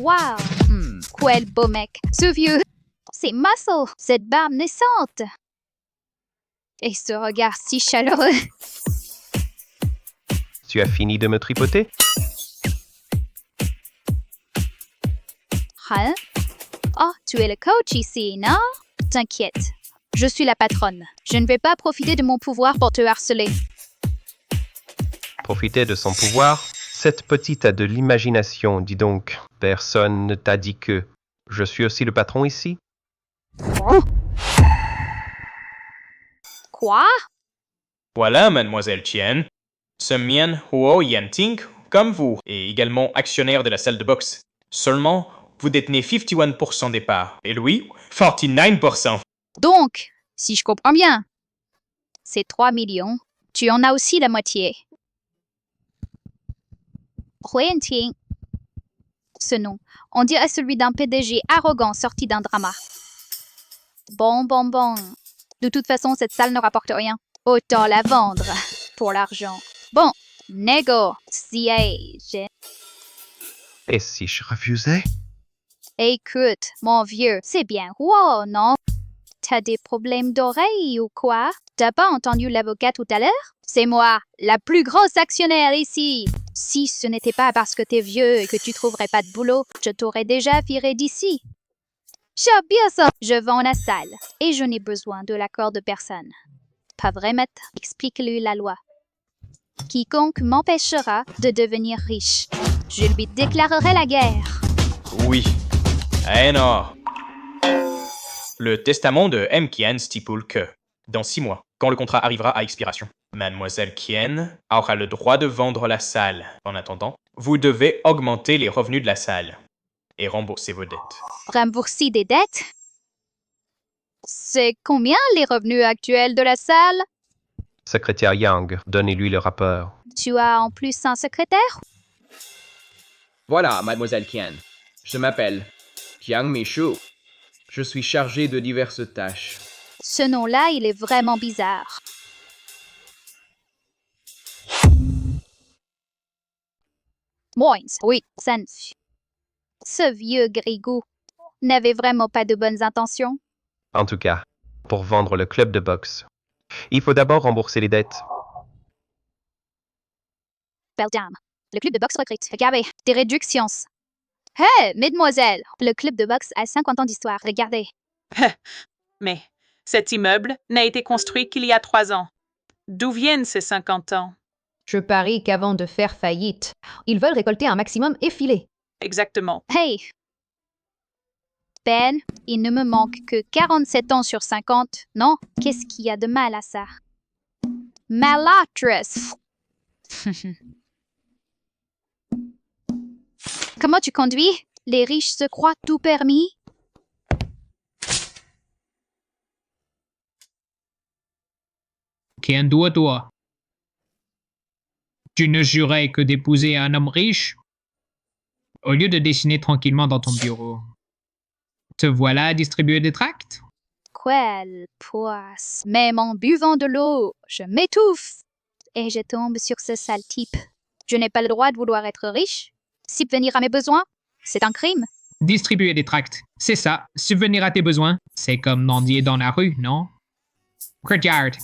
Wow! Quel beau mec! Ce vieux! Ces muscles! Cette barbe naissante! Et ce regard si chaleureux! Tu as fini de me tripoter? Hein? Oh, tu es le coach ici, non? T'inquiète. Je suis la patronne. Je ne vais pas profiter de mon pouvoir pour te harceler. Profiter de son pouvoir? Cette petite a de l'imagination, dis donc. Personne ne t'a dit que je suis aussi le patron ici? Quoi? Voilà, mademoiselle Tien. Ce Mien Huo Yanting, comme vous, est également actionnaire de la salle de boxe. Seulement, vous détenez 51% des parts, et lui, 49%. Donc, si je comprends bien, c'est 3 millions. Tu en as aussi la moitié. Huiyanting. Ce nom, on dirait celui d'un PDG arrogant sorti d'un drama. Bon. De toute façon, cette salle ne rapporte rien. Autant la vendre pour l'argent. Bon, négocier. Et si je refusais? Écoute, mon vieux, c'est bien wow, non? T'as des problèmes d'oreille ou quoi? T'as pas entendu l'avocat tout à l'heure? C'est moi, la plus grosse actionnaire ici. Si ce n'était pas parce que t'es vieux et que tu trouverais pas de boulot, je t'aurais déjà viré d'ici. Bien ça. Je vends la salle et je n'ai besoin de l'accord de personne. Pas vrai, maître? Explique-lui la loi. Quiconque m'empêchera de devenir riche, je lui déclarerai la guerre. Oui. Eh non. Le testament de M. Kien stipule que, dans 6 mois, quand le contrat arrivera à expiration, mademoiselle Kien aura le droit de vendre la salle. En attendant, vous devez augmenter les revenus de la salle et rembourser vos dettes. Rembourser des dettes? C'est combien les revenus actuels de la salle? Secrétaire Yang, donnez-lui le rapport. Tu as en plus un secrétaire? Voilà, mademoiselle Qian. Je m'appelle Jiang Meishu. Je suis chargé de diverses tâches. Ce nom-là, il est vraiment bizarre. Moins, oui, Senf. Ce vieux grigou n'avait vraiment pas de bonnes intentions. En tout cas, pour vendre le club de boxe, il faut d'abord rembourser les dettes. Belle dame, le club de boxe recrute. Regardez, des réductions. Hé, mesdemoiselles, le club de boxe a 50 ans d'histoire. Regardez. Mais cet immeuble n'a été construit qu'il y a 3 ans. D'où viennent ces 50 ans? Je parie qu'avant de faire faillite, ils veulent récolter un maximum et filer. Exactement. Hey! Ben, il ne me manque que 47 ans sur 50. Non, qu'est-ce qu'il y a de mal à ça? Malatrice! Comment tu conduis? Les riches se croient tout permis? Qu'un doigt. Tu ne jurais que d'épouser un homme riche? Au lieu de dessiner tranquillement dans ton bureau, te voilà à distribuer des tracts? Quelle poisse! Même en buvant de l'eau, je m'étouffe! Et je tombe sur ce sale type. Je n'ai pas le droit de vouloir être riche. Subvenir à mes besoins, c'est un crime. Distribuer des tracts, c'est ça. Subvenir à tes besoins, c'est comme mendier dans la rue, non? Regarde,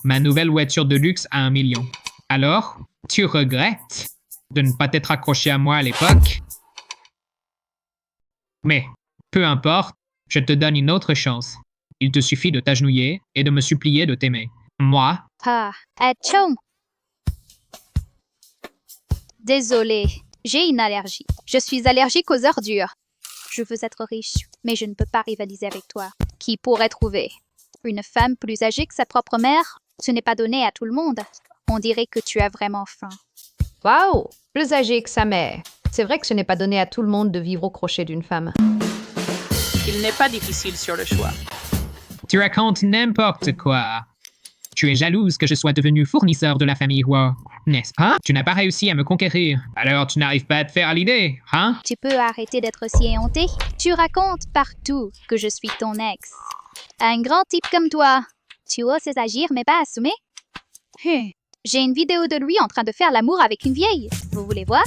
ma nouvelle voiture de luxe à 1 million. Alors, tu regrettes de ne pas t'être accroché à moi à l'époque? Mais, peu importe, je te donne une autre chance. Il te suffit de t'agenouiller et de me supplier de t'aimer. Moi, Atchoum! Désolée, j'ai une allergie. Je suis allergique aux ordures. Je veux être riche, mais je ne peux pas rivaliser avec toi. Qui pourrait trouver? Une femme plus âgée que sa propre mère? Ce n'est pas donné à tout le monde. On dirait que tu as vraiment faim. Waouh! Plus âgé que sa mère. C'est vrai que ce n'est pas donné à tout le monde de vivre au crochet d'une femme. Il n'est pas difficile sur le choix. tu racontes n'importe quoi. Tu es jalouse que je sois devenu fournisseur de la famille Hua, n'est-ce pas? Tu n'as pas réussi à me conquérir, alors tu n'arrives pas à te faire à l'idée, hein? Tu peux arrêter d'être si éhonté? Tu racontes partout que je suis ton ex. Un grand type comme toi. Tu oses agir mais pas assumer? J'ai une vidéo de lui en train de faire l'amour avec une vieille. Vous voulez voir?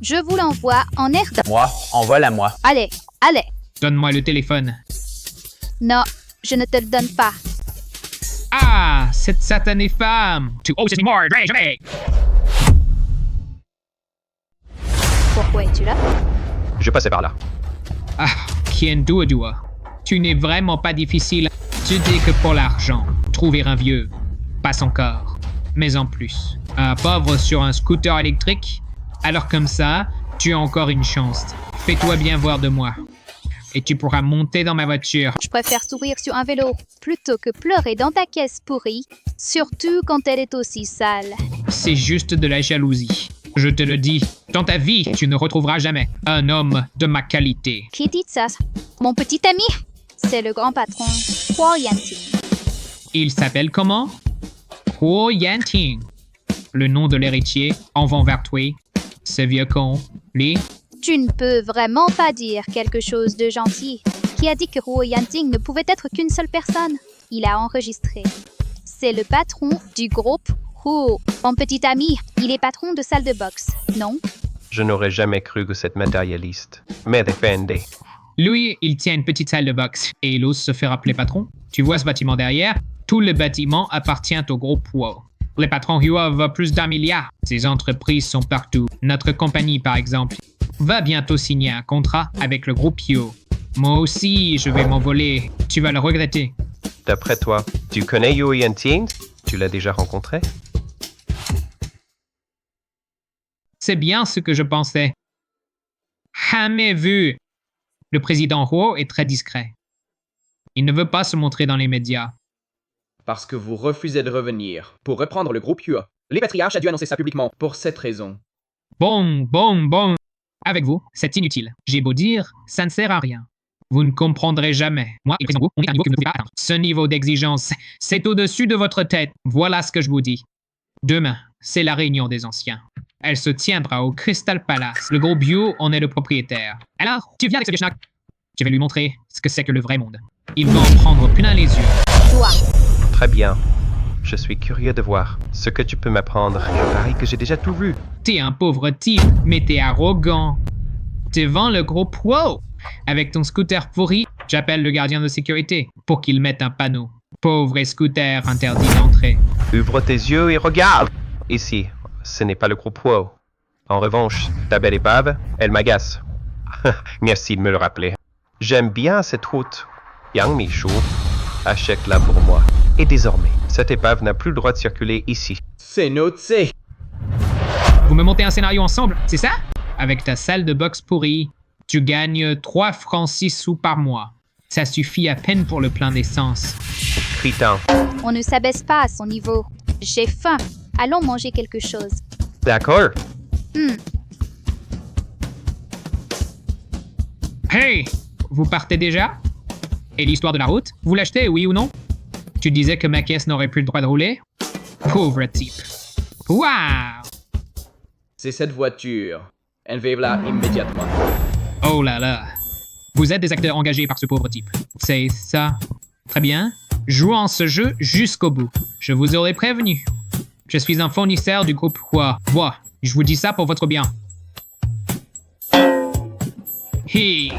Je vous l'envoie en air de... Moi, envoie-la-moi. Allez, allez. Donne-moi le téléphone. Non, je ne te le donne pas. Ah, cette satanée femme! Tu oses me mordre, jamais! Pourquoi es-tu là? Je passais par là. Ah, Kien Dua. Tu n'es vraiment pas difficile. Tu dis que pour l'argent, trouver un vieux, passe encore. Mais en plus, un pauvre sur un scooter électrique, alors comme ça, tu as encore une chance. Fais-toi bien voir de moi. Et tu pourras monter dans ma voiture. Je préfère sourire sur un vélo plutôt que pleurer dans ta caisse pourrie, surtout quand elle est aussi sale. C'est juste de la jalousie. Je te le dis, dans ta vie, tu ne retrouveras jamais un homme de ma qualité. Qui dit ça? Mon petit ami, c'est le grand patron, Huo Yanting. Il s'appelle comment? Huo Yanting. Le nom de l'héritier, en vont vers toi. Ce vieux con, lui. Tu ne peux vraiment pas dire quelque chose de gentil. Qui a dit que Huo Yanting ne pouvait être qu'une seule personne? Il a enregistré. C'est le patron du groupe Huo. Mon petit ami, il est patron de salle de boxe, non? Je n'aurais jamais cru que cette matérialiste me défendait. Lui, il tient une petite salle de boxe et il ose se faire appeler patron. Tu vois ce bâtiment derrière? Tout le bâtiment appartient au groupe Huo. Le patron Huo vaut plus d'1 milliard. Ses entreprises sont partout. Notre compagnie, par exemple, va bientôt signer un contrat avec le groupe Huo. Moi aussi, je vais m'envoler. Tu vas le regretter. D'après toi, tu connais Huo Yanting? Tu l'as déjà rencontré? C'est bien ce que je pensais. Jamais vu. Le président Huo est très discret. Il ne veut pas se montrer dans les médias. Parce que vous refusez de revenir pour reprendre le groupe Huo. Les patriarches a dû annoncer ça publiquement pour cette raison. Bon. Avec vous, c'est inutile. J'ai beau dire, ça ne sert à rien. Vous ne comprendrez jamais. Moi et le président Huo, on est à un niveau que vous ne pouvez pas atteindre. Ce niveau d'exigence, c'est au-dessus de votre tête. Voilà ce que je vous dis. Demain, c'est la réunion des anciens. Elle se tiendra au Crystal Palace. Le groupe Huo en est le propriétaire. Alors, tu viens avec ce vieux schnack? Je vais lui montrer ce que c'est que le vrai monde. Il va en prendre plein les yeux. Toi. Très bien. Je suis curieux de voir ce que tu peux m'apprendre. Je parie que j'ai déjà tout vu. T'es un pauvre type, mais t'es arrogant. Devant le groupe Huo. Avec ton scooter pourri, j'appelle le gardien de sécurité pour qu'il mette un panneau. Pauvre scooter interdit d'entrer. Ouvre tes yeux et regarde. Ici, ce n'est pas le groupe Huo. En revanche, ta belle épave, elle m'agace. Merci de me le rappeler. J'aime bien cette route. Yang Mishu, achète-la pour moi. Et désormais, cette épave n'a plus le droit de circuler ici. C'est noté. Vous me montez un scénario ensemble, c'est ça? Avec ta salle de boxe pourrie, tu gagnes 3 francs 6 sous par mois. Ça suffit à peine pour le plein d'essence. Critin. On ne s'abaisse pas à son niveau. J'ai faim. Allons manger quelque chose. D'accord. Hey! Vous partez déjà? Et l'histoire de la route? Vous l'achetez, oui ou non? Tu disais que ma caisse n'aurait plus le droit de rouler? Pauvre type. Waouh! C'est cette voiture. Enlevez-la immédiatement. Oh là là. Vous êtes des acteurs engagés par ce pauvre type. C'est ça. Très bien. Jouons ce jeu jusqu'au bout. Je vous aurais prévenu. Je suis un fournisseur du groupe Huo. Voilà. Je vous dis ça pour votre bien. Hey!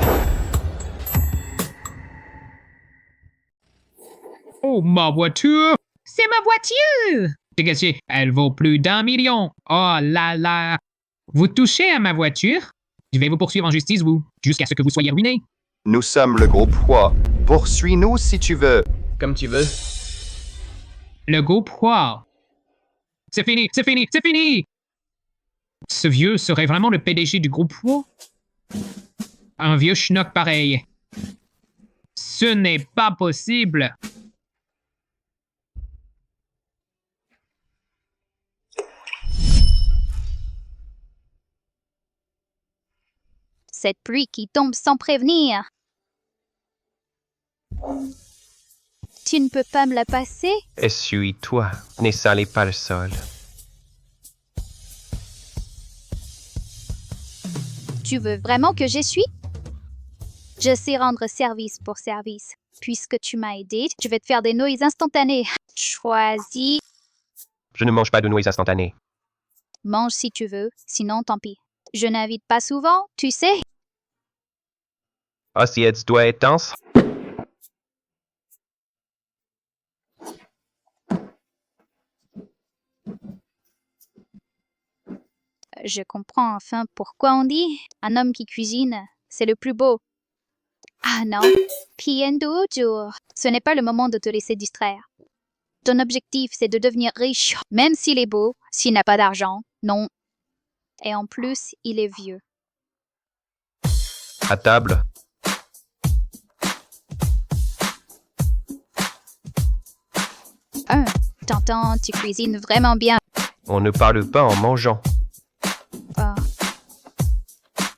Oh, ma voiture! C'est ma voiture! Dégagez, elle vaut plus d'1 million. Oh là là! Vous touchez à ma voiture? Je vais vous poursuivre en justice, vous, jusqu'à ce que vous soyez ruiné. Nous sommes le groupe Huo. Poursuis-nous si tu veux. Comme tu veux. Le groupe Huo. C'est fini, c'est fini, c'est fini! Ce vieux serait vraiment le PDG du groupe Huo? Un vieux schnock pareil. Ce n'est pas possible! Cette pluie qui tombe sans prévenir. Tu ne peux pas me la passer? Essuie-toi. Ne salez pas le sol. Tu veux vraiment que j'essuie? Je sais rendre service pour service. Puisque tu m'as aidé, je vais te faire des nouilles instantanées. Choisis. Je ne mange pas de nouilles instantanées. Mange si tu veux, sinon tant pis. Je n'invite pas souvent, tu sais. Assiette doit être dense. Je comprends enfin pourquoi on dit un homme qui cuisine, c'est le plus beau. Ah non, Piendo jour. Ce n'est pas le moment de te laisser distraire. Ton objectif, c'est de devenir riche, même s'il est beau, s'il n'a pas d'argent, non. Et en plus, il est vieux. À table. T'entends, tu cuisines vraiment bien. On ne parle pas en mangeant.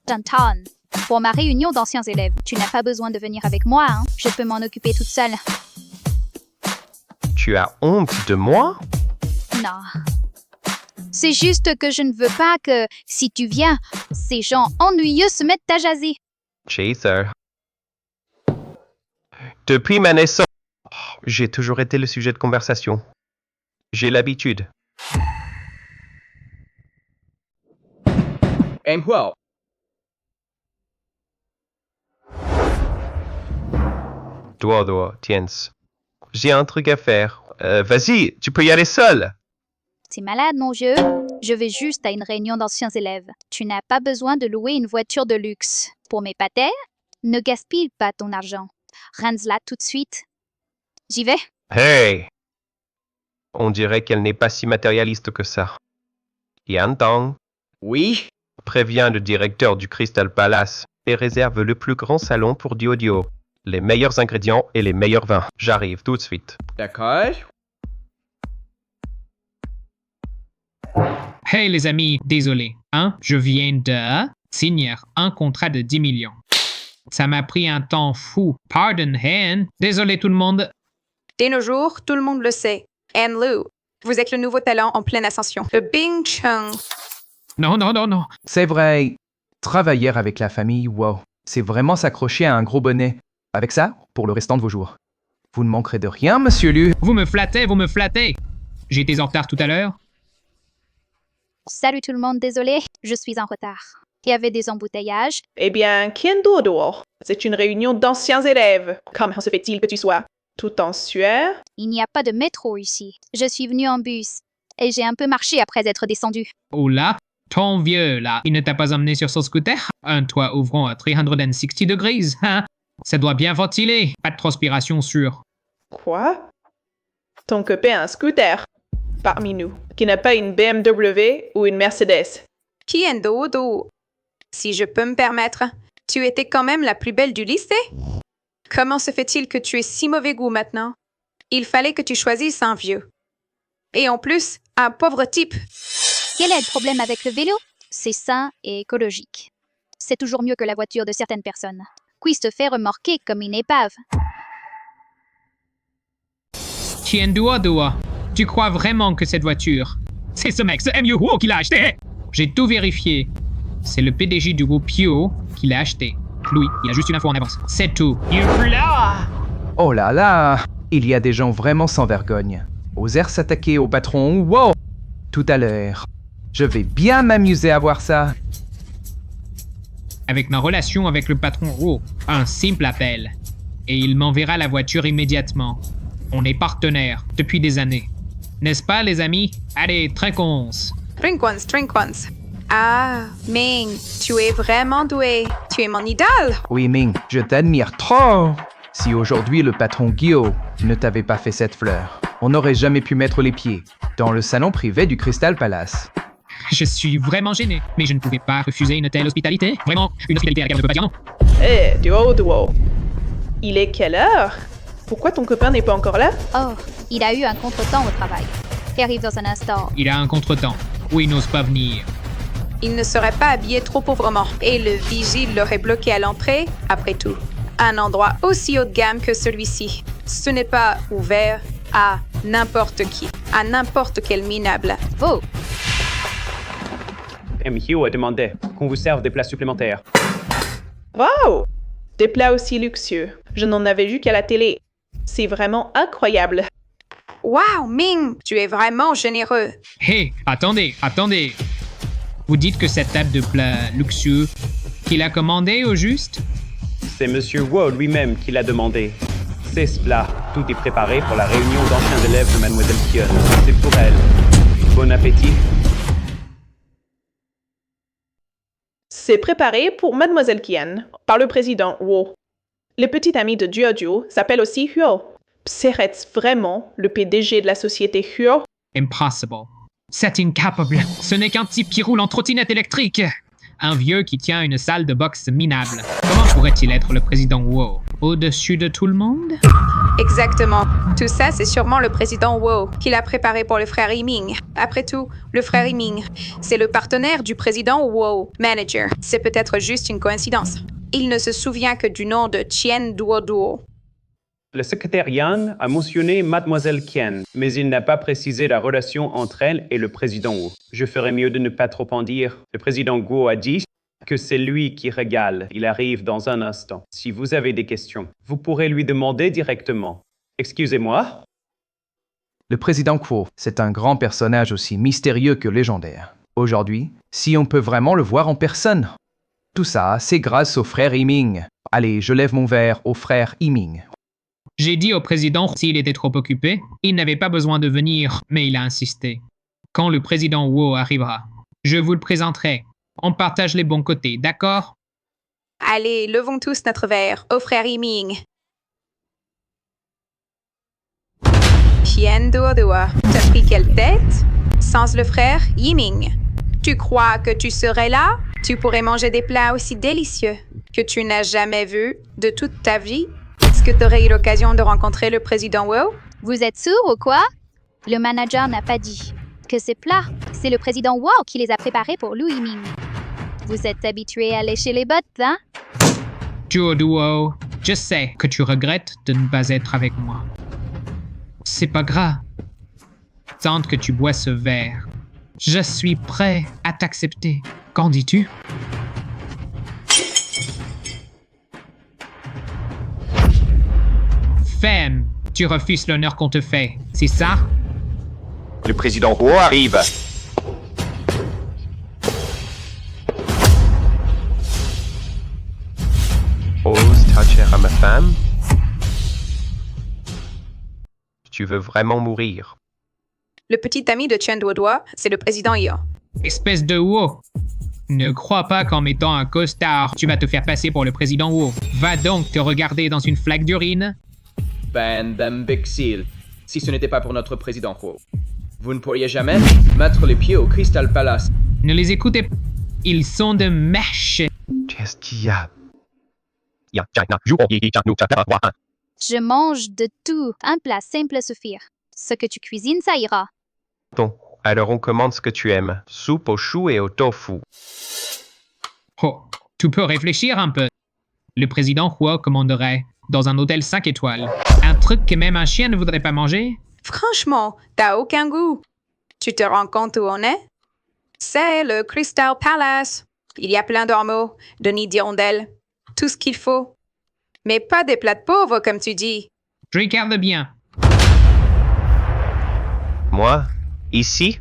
T'entends, pour ma réunion d'anciens élèves, tu n'as pas besoin de venir avec moi, hein. Je peux m'en occuper toute seule. Tu as honte de moi? Non. C'est juste que je ne veux pas que, si tu viens, ces gens ennuyeux se mettent à jaser. Chaser. Depuis ma naissance, j'ai toujours été le sujet de conversation. J'ai l'habitude. Wow. Dodo, tiens. J'ai un truc à faire. Vas-y, tu peux y aller seul. T'es malade, mon vieux? Je vais juste à une réunion d'anciens élèves. Tu n'as pas besoin de louer une voiture de luxe. Pour mes pâtés, ne gaspille pas ton argent. Rends-la tout de suite. J'y vais. Hey! On dirait qu'elle n'est pas si matérialiste que ça. Yan Tong, Oui? préviens le directeur du Crystal Palace et réserve le plus grand salon pour Diodio. Les meilleurs ingrédients et les meilleurs vins. J'arrive tout de suite. D'accord. Hey les amis, désolé, hein, je viens de signer un contrat de 10 millions. Ça m'a pris un temps fou. Pardon, Han. Désolé tout le monde. Dès nos jours, tout le monde le sait. Anne Liu, vous êtes le nouveau talent en pleine ascension. Le Bing Chung. Non, non, non, non. C'est vrai. Travailler avec la famille, wow. C'est vraiment s'accrocher à un gros bonnet. Avec ça, pour le restant de vos jours. Vous ne manquerez de rien, monsieur Liu. Vous me flattez, vous me flattez. J'étais en retard tout à l'heure. Salut tout le monde, désolé, je suis en retard. Il y avait des embouteillages. Eh bien, Kendo dehors. C'est une réunion d'anciens élèves. Comment se fait-il que tu sois tout en sueur? Il n'y a pas de métro ici. Je suis venue en bus. Et j'ai un peu marché après être descendue. Oh là, ton vieux là, il ne t'a pas emmené sur son scooter? Un toit ouvrant à 360 degrés, hein? Ça doit bien ventiler. Pas de transpiration sûre. Quoi? Ton copain a un scooter. Parmi nous, qui n'a pas une BMW ou une Mercedes. Kiendo. Si je peux me permettre, tu étais quand même la plus belle du lycée? Comment se fait-il que tu aies si mauvais goût maintenant? Il fallait que tu choisisses un vieux. Et en plus, un pauvre type. Quel est le problème avec le vélo? C'est sain et écologique. C'est toujours mieux que la voiture de certaines personnes. Qui se fait remorquer comme une épave. Tiendua, tu crois vraiment que cette voiture, c'est ce mec, ce MU Huo qui l'a acheté? J'ai tout vérifié. C'est le PDG du groupe Pio qui l'a acheté. Louis, il a juste une info en avance. C'est tout. Oh là là. Il y a des gens vraiment sans vergogne. Osèrent s'attaquer au patron, wow. Tout à l'heure. Je vais bien m'amuser à voir ça. Avec ma relation avec le patron Huo, un simple appel. Et il m'enverra la voiture immédiatement. On est partenaires depuis des années. N'est-ce pas, les amis? Allez, trinquons. Trinquons. Ah, Ming, tu es vraiment doué. Tu es mon idole. Oui, Ming, je t'admire trop. Si aujourd'hui le patron Guillaume ne t'avait pas fait cette fleur, on n'aurait jamais pu mettre les pieds dans le salon privé du Crystal Palace. Je suis vraiment gêné, mais je ne pouvais pas refuser une telle hospitalité. Vraiment, une hospitalité à laquelle on ne peut pas dire non. Eh, duo. Il est quelle heure? Pourquoi ton copain n'est pas encore là? Oh, il a eu un contretemps au travail. Il arrive dans un instant. Il a un contretemps. Ou il n'ose pas venir. Il ne serait pas habillé trop pauvrement. Et le vigile l'aurait bloqué à l'entrée, après tout. Un endroit aussi haut de gamme que celui-ci. Ce n'est pas ouvert à n'importe qui, à n'importe quel minable. Oh, MHO a demandé qu'on vous serve des plats supplémentaires. Wow! Des plats aussi luxueux. Je n'en avais vu qu'à la télé. C'est vraiment incroyable. Wow, Ming, tu es vraiment généreux. Hé, attendez. Vous dites que cette table de plats luxueux, qu'il a commandé au juste? C'est Monsieur Wu lui-même qui l'a demandé. C'est cela. Tout est préparé pour la réunion d'anciens élèves de Mademoiselle Kion. C'est pour elle. Bon appétit. C'est préparé pour Mademoiselle Kian par le président Wu. Le petit ami de Duoduo s'appelle aussi Huo. Serait-ce vraiment le PDG de la société Huo? Impossible. C'est incapable. Ce n'est qu'un type qui roule en trottinette électrique. Un vieux qui tient une salle de boxe minable. Comment pourrait-il être le président Wu? Au-dessus de tout le monde? Exactement. Tout ça, c'est sûrement le président Wu qui l'a préparé pour le frère Yiming. Après tout, le frère Yiming, c'est le partenaire du président Wu, manager. C'est peut-être juste une coïncidence. Il ne se souvient que du nom de Chien Duoduo. Le secrétaire Yan a mentionné Mademoiselle Kian, mais il n'a pas précisé la relation entre elle et le président Wu. Je ferais mieux de ne pas trop en dire. Le président Wu a dit que c'est lui qui régale. Il arrive dans un instant. Si vous avez des questions, vous pourrez lui demander directement. Excusez-moi? Le président Kuo, c'est un grand personnage aussi mystérieux que légendaire. Aujourd'hui, si on peut vraiment le voir en personne. Tout ça, c'est grâce au frère Yiming. Allez, je lève mon verre au frère Yiming. J'ai dit au président s'il était trop occupé, il n'avait pas besoin de venir, mais il a insisté. Quand le président Wu arrivera, je vous le présenterai. On partage les bons côtés, d'accord? Allez, levons tous notre verre au frère Yiming. Chien Duoduo, t'as pris quelle tête? Sans le frère Yiming. Tu crois que tu serais là? Tu pourrais manger des plats aussi délicieux que tu n'as jamais vus de toute ta vie? Est-ce que tu aurais eu l'occasion de rencontrer le président Wu? Vous êtes sourd ou quoi? Le manager n'a pas dit que ces plats, c'est le président Wu qui les a préparés pour Lu Yiming. Vous êtes habitué à lécher les bottes, hein? Duoduo, je sais que tu regrettes de ne pas être avec moi. C'est pas grave. Tant que tu bois ce verre, je suis prêt à t'accepter. Qu'en dis-tu? Femme, tu refuses l'honneur qu'on te fait, c'est ça? Le président Wu arrive. Ose toucher à ma femme? Tu veux vraiment mourir? Le petit ami de Chien Duoduo, c'est le président Yo. Espèce de Wu. Ne crois pas qu'en mettant un costard, tu vas te faire passer pour le président Wu. Va donc te regarder dans une flaque d'urine. Bande d'imbéciles. Si ce n'était pas pour notre président Wu, vous ne pourriez jamais mettre les pieds au Crystal Palace. Ne les écoutez pas. Ils sont de mèche. Qu'est-ce qu'il y a? Je mange de tout. Un plat simple suffire. Ce que tu cuisines, ça ira. Bon, alors on commande ce que tu aimes. Soupe au chou et au tofu. Oh, tu peux réfléchir un peu. Le président Wu commanderait, dans un hôtel 5 étoiles, un truc que même un chien ne voudrait pas manger? Franchement, t'as aucun goût. Tu te rends compte où on est? C'est le Crystal Palace. Il y a plein d'ormeaux, de nids d'hirondelles, tout ce qu'il faut. Mais pas des plats de pauvres, comme tu dis. Je regarde bien. Moi, ici,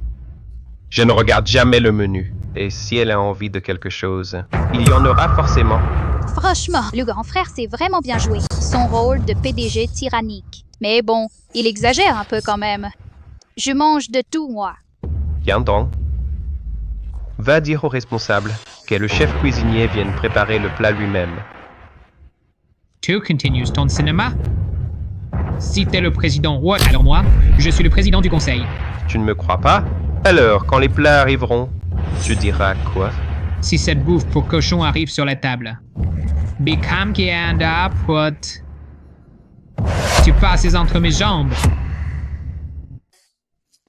je ne regarde jamais le menu. Et si elle a envie de quelque chose, il y en aura forcément. Franchement, le grand frère s'est vraiment bien joué. Son rôle de PDG tyrannique. Mais bon, il exagère un peu quand même. Je mange de tout, moi. Viens donc. Va dire au responsable que le chef cuisinier vienne préparer le plat lui-même. Tu continues ton cinéma? Si t'es le président Wu, alors moi, je suis le président du conseil. Tu ne me crois pas? Alors, quand les plats arriveront, tu diras quoi? Si cette bouffe pour cochon arrive sur la table, Bikam qui anda put. Tu passes entre mes jambes.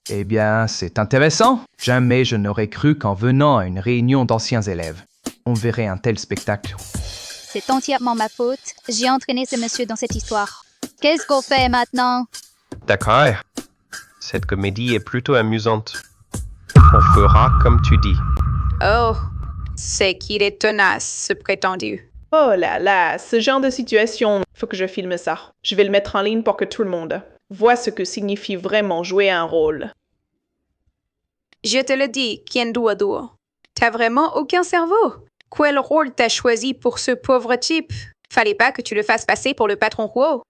Eh bien, c'est intéressant. Jamais je n'aurais cru qu'en venant à une réunion d'anciens élèves, on verrait un tel spectacle. C'est entièrement ma faute. J'ai entraîné ce monsieur dans cette histoire. Qu'est-ce qu'on fait maintenant? D'accord. Cette comédie est plutôt amusante. On fera comme tu dis. Oh, c'est qu'il est tenace, ce prétendu. Oh là là, ce genre de situation, faut que je filme ça. Je vais le mettre en ligne pour que tout le monde voit ce que signifie vraiment jouer un rôle. Je te le dis, Chien Duoduo. T'as vraiment aucun cerveau. Quel rôle t'as choisi pour ce pauvre type? Fallait pas que tu le fasses passer pour le patron Huo.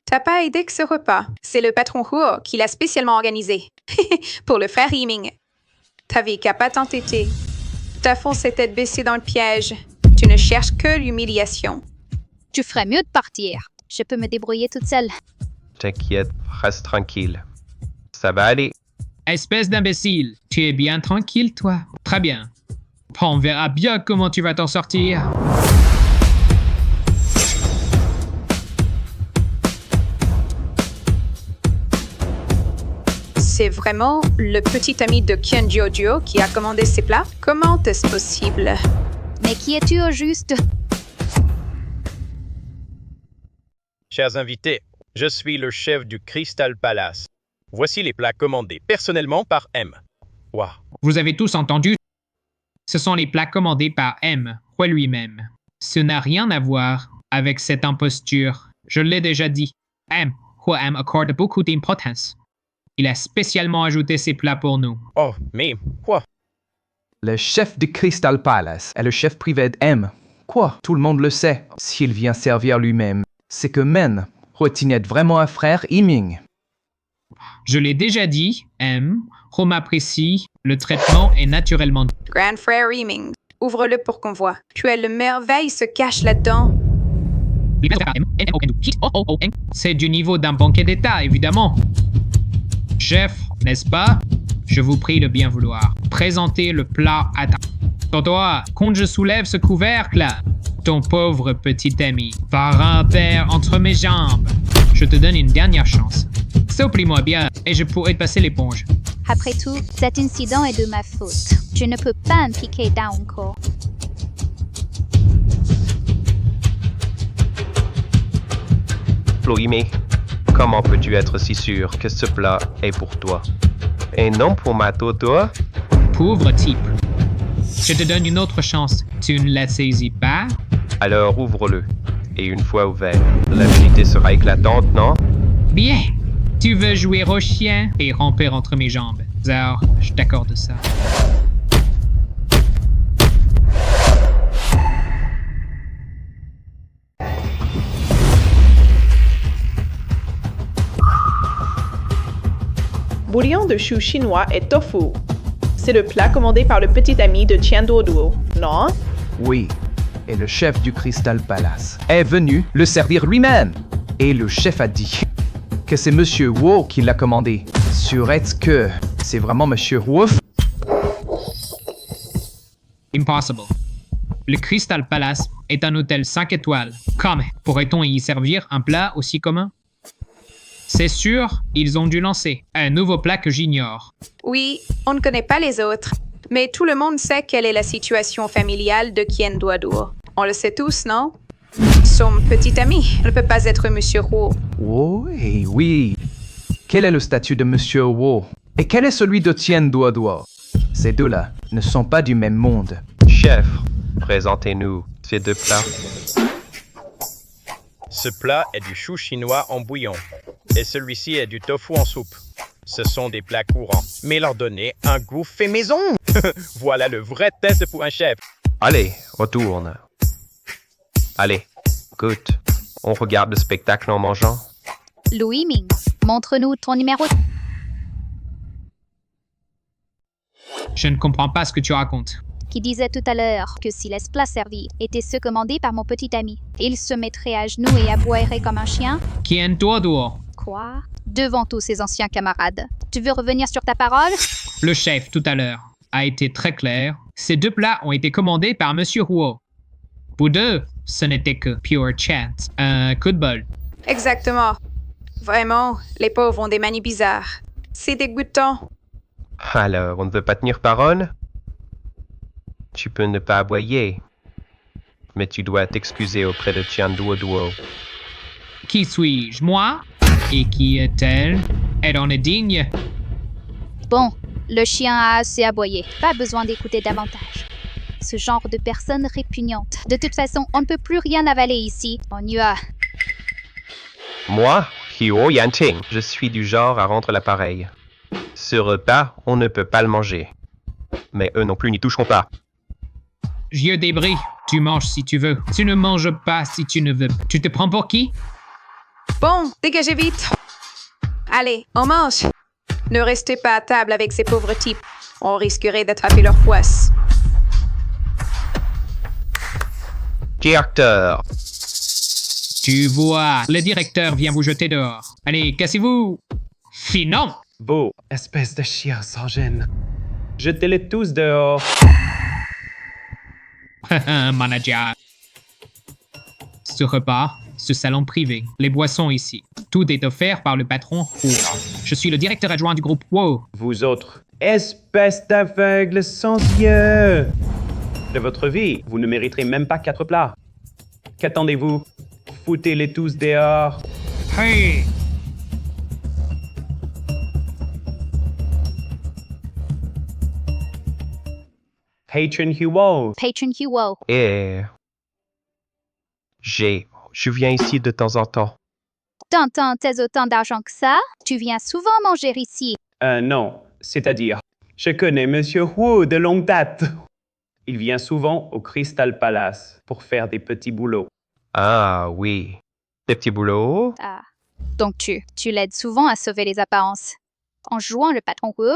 T'as pas aidé que ce repas. C'est le patron Huo qui l'a spécialement organisé. Pour le frère Yiming. T'avais qu'à pas t'entêter. T'as foncé tête baissée dans le piège. Tu ne cherches que l'humiliation. Tu ferais mieux de partir. Je peux me débrouiller toute seule. T'inquiète, reste tranquille. Ça va aller. Espèce d'imbécile, tu es bien tranquille, toi. Très bien. On verra bien comment tu vas t'en sortir. C'est vraiment le petit ami de Qian Duoduo qui a commandé ces plats? Comment est-ce possible? Mais qui es-tu au juste? Chers invités, je suis le chef du Crystal Palace. Voici les plats commandés personnellement par M. Waouh. Vous avez tous entendu? Ce sont les plats commandés par M, roi lui-même. Ce n'a rien à voir avec cette imposture. Je l'ai déjà dit. M, roi M accorde beaucoup d'importance. Il a spécialement ajouté ces plats pour nous. Oh, mais quoi? Le chef du Crystal Palace est le chef privé d'M. Quoi? Tout le monde le sait. S'il vient servir lui-même, c'est que Men retenait vraiment un frère Yiming. Je l'ai déjà dit, M, Rome apprécie, le traitement est naturellement... Grand frère Yiming, ouvre-le pour qu'on voit. Quelle merveille se cache là-dedans? C'est du niveau d'un banquet d'État, évidemment. Chef, n'est-ce pas? Je vous prie de bien vouloir. Présentez le plat à ta... Toi, quand je soulève ce couvercle, ton pauvre petit ami va ramper entre mes jambes. Je te donne une dernière chance. Supplie-moi bien et je pourrai te passer l'éponge. Après tout, cet incident est de ma faute. Je ne peux pas impliquer Daunko. Loïmé, comment peux-tu être si sûr que ce plat est pour toi? Et non pour ma Toto? Pauvre type. Je te donne une autre chance. Tu ne la saisis pas? Alors ouvre-le. Et une fois ouvert, la vérité sera éclatante, non? Bien. Tu veux jouer au chien et ramper entre mes jambes. Alors, je t'accorde ça. Bouillon de choux chinois et tofu. C'est le plat commandé par le petit ami de Qian Duoduo, non? Oui, et le chef du Crystal Palace est venu le servir lui-même. Et le chef a dit que c'est Monsieur Wu qui l'a commandé. Est-ce que c'est vraiment Monsieur Wu? Impossible. Le Crystal Palace est un hôtel 5 étoiles. Comment pourrait-on y servir un plat aussi commun? C'est sûr, ils ont dû lancer un nouveau plat que j'ignore. Oui, on ne connaît pas les autres. Mais tout le monde sait quelle est la situation familiale de Qian Duoduo. On le sait tous, non? Son petit ami ne peut pas être Monsieur Wu. Oui, oui. Quel est le statut de Monsieur Wu? Et quel est celui de Qian Duoduo? Ces deux-là ne sont pas du même monde. Chef, présentez-nous ces deux plats. Ce plat est du chou chinois en bouillon. Et celui-ci est du tofu en soupe. Ce sont des plats courants, mais leur donner un goût fait maison. Voilà le vrai test pour un chef. Allez, retourne. Allez, goûte. On regarde le spectacle en mangeant. Louis Ming, montre-nous ton numéro. Je ne comprends pas ce que tu racontes. Qui disait tout à l'heure que si les plats servis étaient ceux commandés par mon petit ami, il se mettrait à genoux et aboierait comme un chien. Qian Duoduo. Quoi? Devant tous ses anciens camarades. Tu veux revenir sur ta parole? Le chef, tout à l'heure, a été très clair. Ces deux plats ont été commandés par Monsieur Wu. Vous deux, ce n'était que pure chance. Un coup de bol. Exactement. Vraiment, les pauvres ont des manies bizarres. C'est dégoûtant. Alors, on ne veut pas tenir parole? Tu peux ne pas aboyer. Mais tu dois t'excuser auprès de Qian Duoduo. Qui suis-je, moi? Et qui est-elle? Elle en est digne? Bon, le chien a assez aboyé. Pas besoin d'écouter davantage. Ce genre de personne répugnante. De toute façon, on ne peut plus rien avaler ici. On y va. Moi, Hyo Yanting, je suis du genre à rendre l'appareil. Ce repas, on ne peut pas le manger. Mais eux non plus n'y toucheront pas. Yeux débris, tu manges si tu veux. Tu ne manges pas si tu ne veux. Tu te prends pour qui? Bon, dégagez vite. Allez, on mange. Ne restez pas à table avec ces pauvres types. On risquerait d'attraper leur poisse. Directeur. Tu vois, le directeur vient vous jeter dehors. Allez, cassez-vous. Sinon. Beau, espèce de chien sans gêne. Jetez-les tous dehors. Manager. Ce repas, ce salon privé, les boissons ici, tout est offert par le patron Wu. Je suis le directeur adjoint du groupe Wu. Vous autres, espèce d'aveugle sans yeux. De votre vie, vous ne mériterez même pas 4 plats. Qu'attendez-vous? Foutez-les tous dehors. Hey! Patron Huo. Patron Huo. Et... Je viens ici de temps en temps. T'entends, t'as autant d'argent que ça? Tu viens souvent manger ici. Non, c'est-à-dire, je connais Monsieur Wu de longue date. Il vient souvent au Crystal Palace pour faire des petits boulots. Ah oui. Des petits boulots? Ah. Donc tu l'aides souvent à sauver les apparences. En jouant le patron Wu?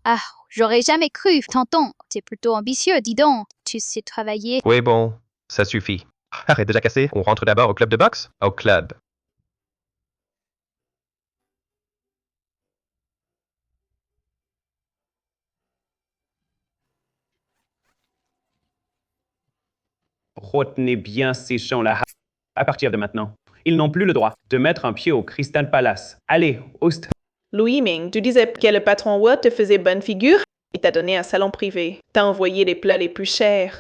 Ah, j'aurais jamais cru. Tonton, t'es plutôt ambitieux, dis donc. Tu sais travailler. Oui, bon, ça suffit. Arrête de jacasser. On rentre d'abord au club de boxe? Au club. Retenez bien ces gens-là. À partir de maintenant, ils n'ont plus le droit de mettre un pied au Crystal Palace. Allez, Oust. Louis Ming, tu disais que le patron Wu te faisait bonne figure et t'a donné un salon privé. T'as envoyé les plats les plus chers.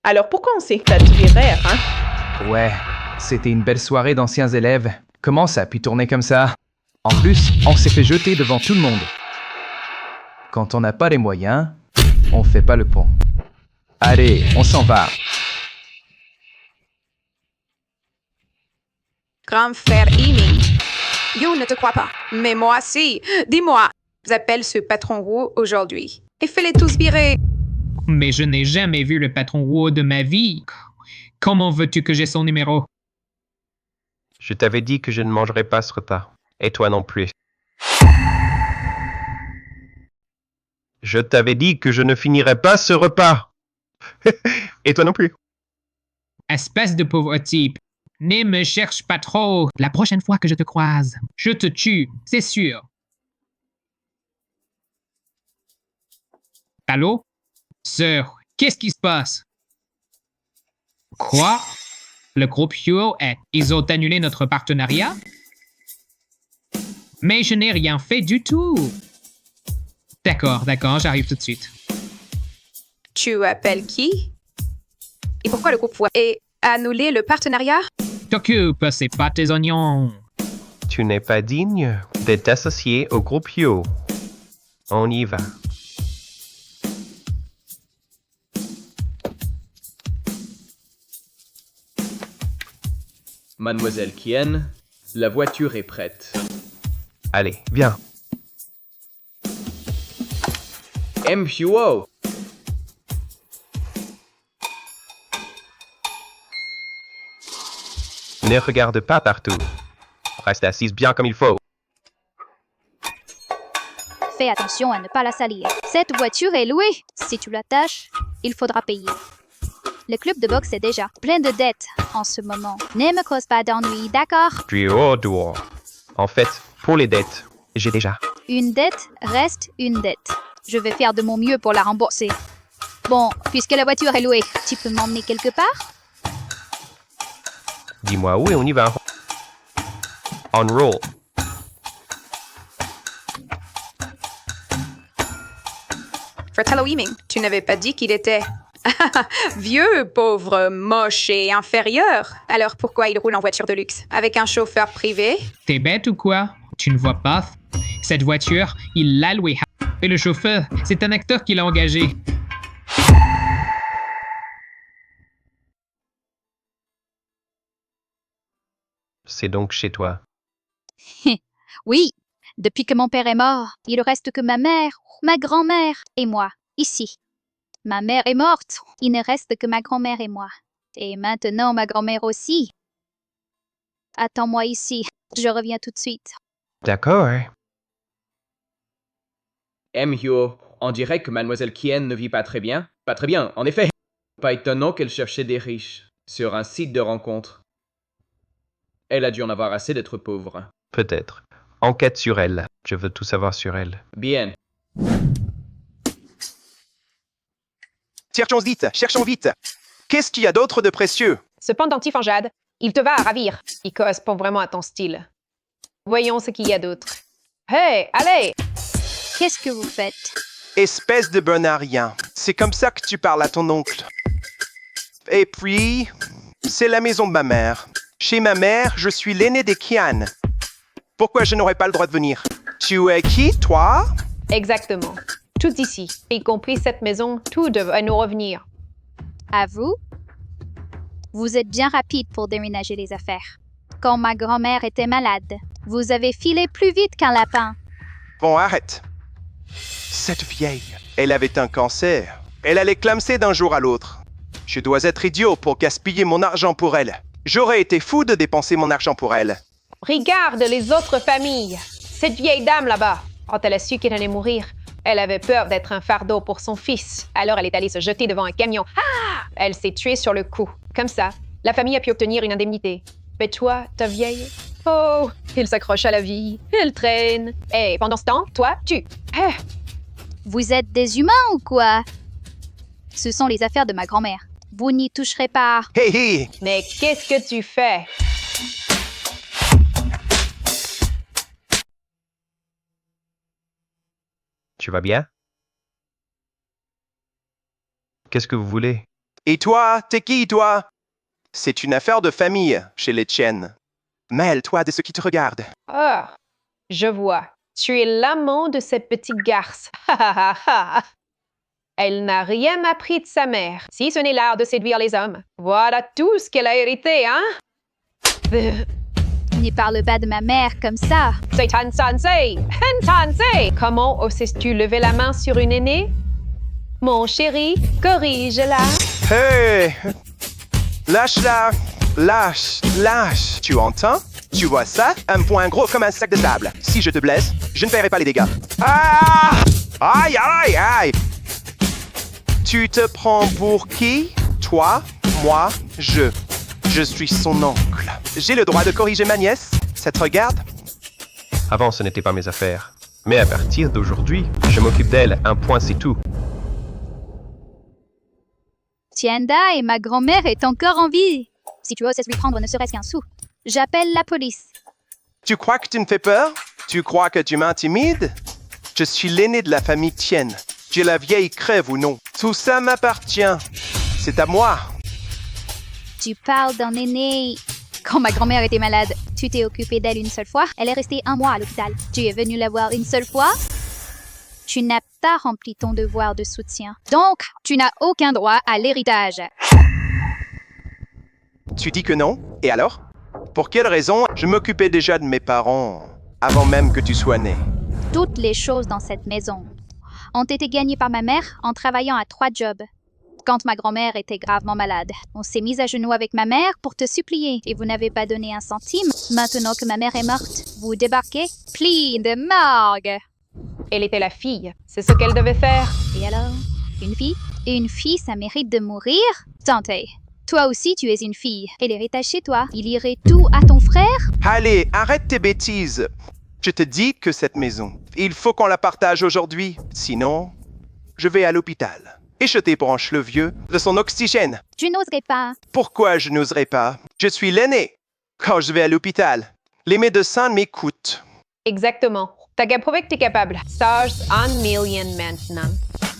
Alors pourquoi on s'est attiré, hein? Ouais, c'était une belle soirée d'anciens élèves. Comment ça a pu tourner comme ça? En plus, on s'est fait jeter devant tout le monde. Quand on n'a pas les moyens, on fait pas le pont. Allez, on s'en va. Grand frère Yiming. Yo ne te crois pas. Mais moi, si. Dis-moi. J'appelle ce patron Wu aujourd'hui. Et fais-les tous virer. Mais je n'ai jamais vu le patron Wu de ma vie. Comment veux-tu que j'ai son numéro? Je t'avais dit que je ne mangerais pas ce repas. Et toi non plus. Je t'avais dit que je ne finirais pas ce repas. Et toi non plus. Espèce de pauvre type. Ne me cherche pas trop. La prochaine fois que je te croise, je te tue, c'est sûr. Allô? Sœur, qu'est-ce qui se passe? Quoi? Le groupe Huo ils ont annulé notre partenariat? Mais je n'ai rien fait du tout. D'accord, j'arrive tout de suite. Tu appelles qui? Et pourquoi le groupe Wu est annulé le partenariat? T'occupe, c'est pas tes oignons. Tu n'es pas digne d'être associé au groupe Huo. On y va. Mademoiselle Kien, la voiture est prête. Allez, viens. M. Huo! Ne regarde pas partout. Reste assise bien comme il faut. Fais attention à ne pas la salir. Cette voiture est louée. Si tu l'attaches, il faudra payer. Le club de boxe est déjà plein de dettes en ce moment. Ne me cause pas d'ennui, d'accord? Puis au dehors. En fait, pour les dettes, j'ai déjà. Une dette reste une dette. Je vais faire de mon mieux pour la rembourser. Bon, puisque la voiture est louée, tu peux m'emmener quelque part? Dis-moi où et on y va. On roll. Fratello Yiming, tu n'avais pas dit qu'il était vieux, pauvre, moche et inférieur. Alors pourquoi il roule en voiture de luxe? Avec un chauffeur privé? T'es bête ou quoi? Tu ne vois pas? Cette voiture, il l'a louée. Et le chauffeur, c'est un acteur qui l'a engagé. C'est donc chez toi. Oui, depuis que mon père est mort, il reste que ma mère, ma grand-mère et moi, ici. Ma mère est morte. Il ne reste que ma grand-mère et moi. Et maintenant, ma grand-mère aussi. Attends-moi ici. Je reviens tout de suite. D'accord. Hyo, on dirait que Mademoiselle Kien ne vit pas très bien. Pas très bien, en effet. Pas étonnant qu'elle cherchait des riches sur un site de rencontre. Elle a dû en avoir assez d'être pauvre. Peut-être. Enquête sur elle. Je veux tout savoir sur elle. Bien. Cherchons vite. Qu'est-ce qu'il y a d'autre de précieux? Ce pendentif en jade, il te va à ravir. Il correspond vraiment à ton style. Voyons ce qu'il y a d'autre. Hey, allez! Qu'est-ce que vous faites? Espèce de bonarien. C'est comme ça que tu parles à ton oncle. Et puis, c'est la maison de ma mère. Chez ma mère, je suis l'aîné des Kian. Pourquoi je n'aurais pas le droit de venir? Tu es qui, toi? Exactement. Tout ici, y compris cette maison, tout devrait nous revenir. À vous? Vous êtes bien rapide pour déménager les affaires. Quand ma grand-mère était malade, vous avez filé plus vite qu'un lapin. Bon, arrête. Cette vieille, elle avait un cancer. Elle allait clamser d'un jour à l'autre. Je dois être idiot pour gaspiller mon argent pour elle. J'aurais été fou de dépenser mon argent pour elle. Regarde les autres familles. Cette vieille dame là-bas, quand elle a su qu'elle allait mourir, elle avait peur d'être un fardeau pour son fils. Alors elle est allée se jeter devant un camion. Ah! Elle s'est tuée sur le coup. Comme ça, la famille a pu obtenir une indemnité. Mais toi, ta vieille... Oh, elle s'accroche à la vie. Elle traîne. Et pendant ce temps, toi, tu... Vous êtes des humains ou quoi? Ce sont les affaires de ma grand-mère. Vous n'y toucherez pas. Hey, hey! Mais qu'est-ce que tu fais? Tu vas bien? Qu'est-ce que vous voulez? Et toi, t'es qui, toi? C'est une affaire de famille chez les Chen. Mêle-toi de ce qui te regarde. Ah, je vois. Tu es l'amant de cette petite garce. Elle n'a rien appris de sa mère, si ce n'est l'art de séduire les hommes. Voilà tout ce qu'elle a hérité, hein? Ne parle pas de ma mère comme ça. C'est Tan-Sansei! Tan-Sansei! Comment oses-tu lever la main sur une aînée? Mon chéri, corrige-la. Hey! Lâche-la! Lâche! Tu entends? Tu vois ça? Un point gros comme un sac de sable. Si je te blesse, je ne paierai pas les dégâts. Ah! Aïe, aïe, aïe! Tu te prends pour qui? Toi, moi, je. Je suis son oncle. J'ai le droit de corriger ma nièce? Ça te regarde? Avant, ce n'était pas mes affaires. Mais à partir d'aujourd'hui, je m'occupe d'elle. Un point, c'est tout. Tienda et ma grand-mère est encore en vie. Si tu oses lui prendre ne serait-ce qu'un sou, j'appelle la police. Tu crois que tu me fais peur? Tu crois que tu m'intimides? Je suis l'aîné de la famille Tien. Que la vieille crève ou non. Tout ça m'appartient. C'est à moi. Tu parles d'un aîné. Quand ma grand-mère était malade, tu t'es occupé d'elle une seule fois. Elle est restée 1 mois à l'hôpital. Tu es venu la voir une seule fois. Tu n'as pas rempli ton devoir de soutien. Donc, tu n'as aucun droit à l'héritage. Tu dis que non? Et alors? Pour quelle raison? Je m'occupais déjà de mes parents avant même que tu sois né. Toutes les choses dans cette maison ont été gagnées par ma mère en travaillant à 3 jobs. Quand ma grand-mère était gravement malade, on s'est mis à genoux avec ma mère pour te supplier et vous n'avez pas donné un centime. Maintenant que ma mère est morte, vous débarquez plein de morgue. Elle était la fille. C'est ce qu'elle devait faire. Et alors? Une fille? Et une fille, ça mérite de mourir? Tentez. Toi aussi, tu es une fille. Et l'héritage chez toi, il irait tout à ton frère? Allez, arrête tes bêtises. Je te dis que cette maison, il faut qu'on la partage aujourd'hui. Sinon, je vais à l'hôpital. Et je débranche le vieux de son oxygène. Je n'oserais pas. Pourquoi je n'oserais pas? Je suis l'aîné. Quand je vais à l'hôpital, les médecins m'écoutent. Exactement. T'as qu'à prouver que t'es capable. Stars 1 million maintenant.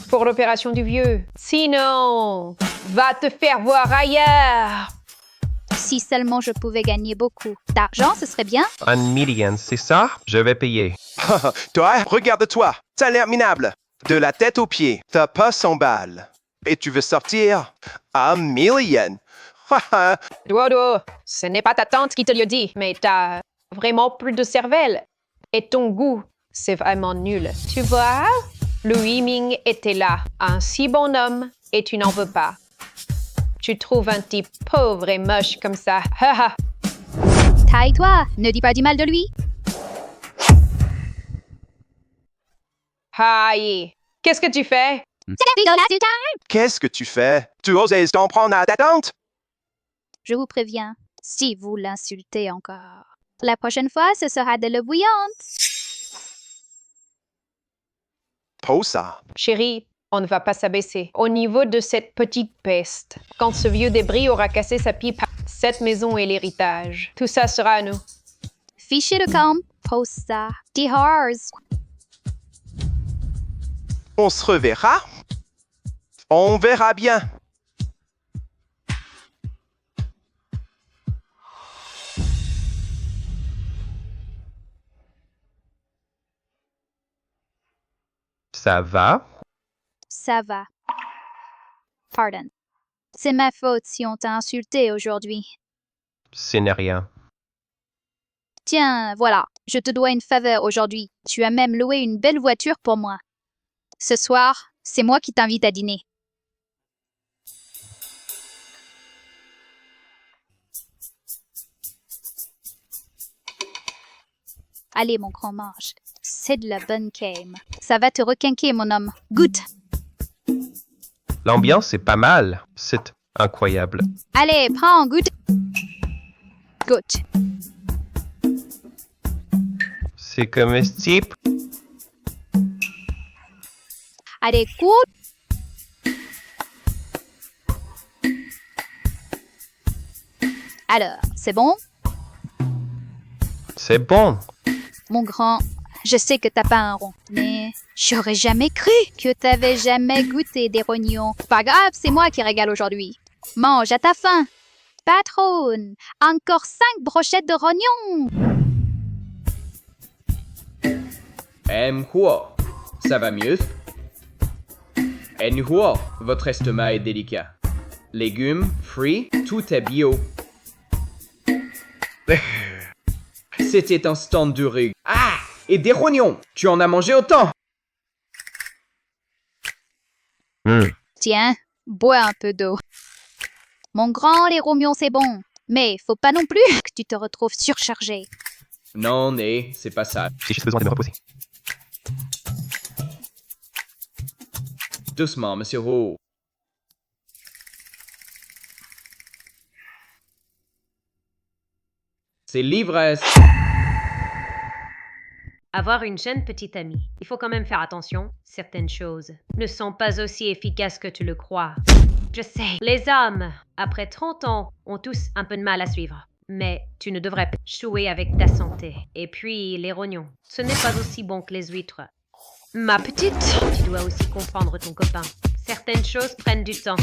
Pour l'opération du vieux. Sinon, va te faire voir ailleurs. Si seulement je pouvais gagner beaucoup d'argent, ce serait bien. 1 million, c'est ça? Je vais payer. Toi, regarde-toi. T'as l'air minable. De la tête aux pieds. T'as pas 100 balles. Et tu veux sortir? 1 million. Dodo, ce n'est pas ta tante qui te l'a dit, mais t'as vraiment plus de cervelle. Et ton goût, c'est vraiment nul. Tu vois? Louis Ming était là, un si bon homme, et tu n'en veux pas. Tu trouves un type pauvre et moche comme ça. Haha. Taille-toi, ne dis pas du mal de lui. Aïe. Qu'est-ce que tu fais? Qu'est-ce que tu fais? Tu oses t'en prendre à ta tante? Je vous préviens, si vous l'insultez encore, la prochaine fois, ce sera de l'eau bouillante. Pose ça. Chérie, on ne va pas s'abaisser. Au niveau de cette petite peste, quand ce vieux débris aura cassé sa pipe, cette maison et l'héritage, tout ça sera à nous. Fichez le camp, pose ça. Die Hars. On se reverra? On verra bien. Ça va? Ça va. Pardon. C'est ma faute si on t'a insulté aujourd'hui. Ce n'est rien. Tiens, voilà, je te dois une faveur aujourd'hui. Tu as même loué une belle voiture pour moi. Ce soir, c'est moi qui t'invite à dîner. Allez, mon grand mange. C'est de la bonne game. Ça va te requinquer, mon homme. Goûte. L'ambiance est pas mal. C'est incroyable. Allez, prends, goûte. Goûte. C'est comestible. Allez, goûte. Alors, c'est bon? C'est bon. Mon grand, je sais que t'as pas un rond, mais j'aurais jamais cru que t'avais jamais goûté des rognons. Pas grave, c'est moi qui régale aujourd'hui. Mange à ta faim. Patronne, encore 5 brochettes de rognons. Quoi? Ça va mieux? Quoi? Votre estomac est délicat. Légumes, fruits, tout est bio. C'était un stand de rue. Ah! Et des rognons! Tu en as mangé autant! Tiens, bois un peu d'eau. Mon grand, les rognons, c'est bon. Mais faut pas non plus que tu te retrouves surchargé. Non, né, c'est pas ça. J'ai juste besoin de me reposer. Doucement, monsieur Roux. C'est l'ivresse. Avoir une jeune petite amie. Il faut quand même faire attention. Certaines choses ne sont pas aussi efficaces que tu le crois. Je sais, les hommes, après 30 ans, ont tous un peu de mal à suivre. Mais tu ne devrais pas jouer avec ta santé. Et puis, les rognons, ce n'est pas aussi bon que les huîtres. Ma petite, tu dois aussi comprendre ton copain. Certaines choses prennent du temps.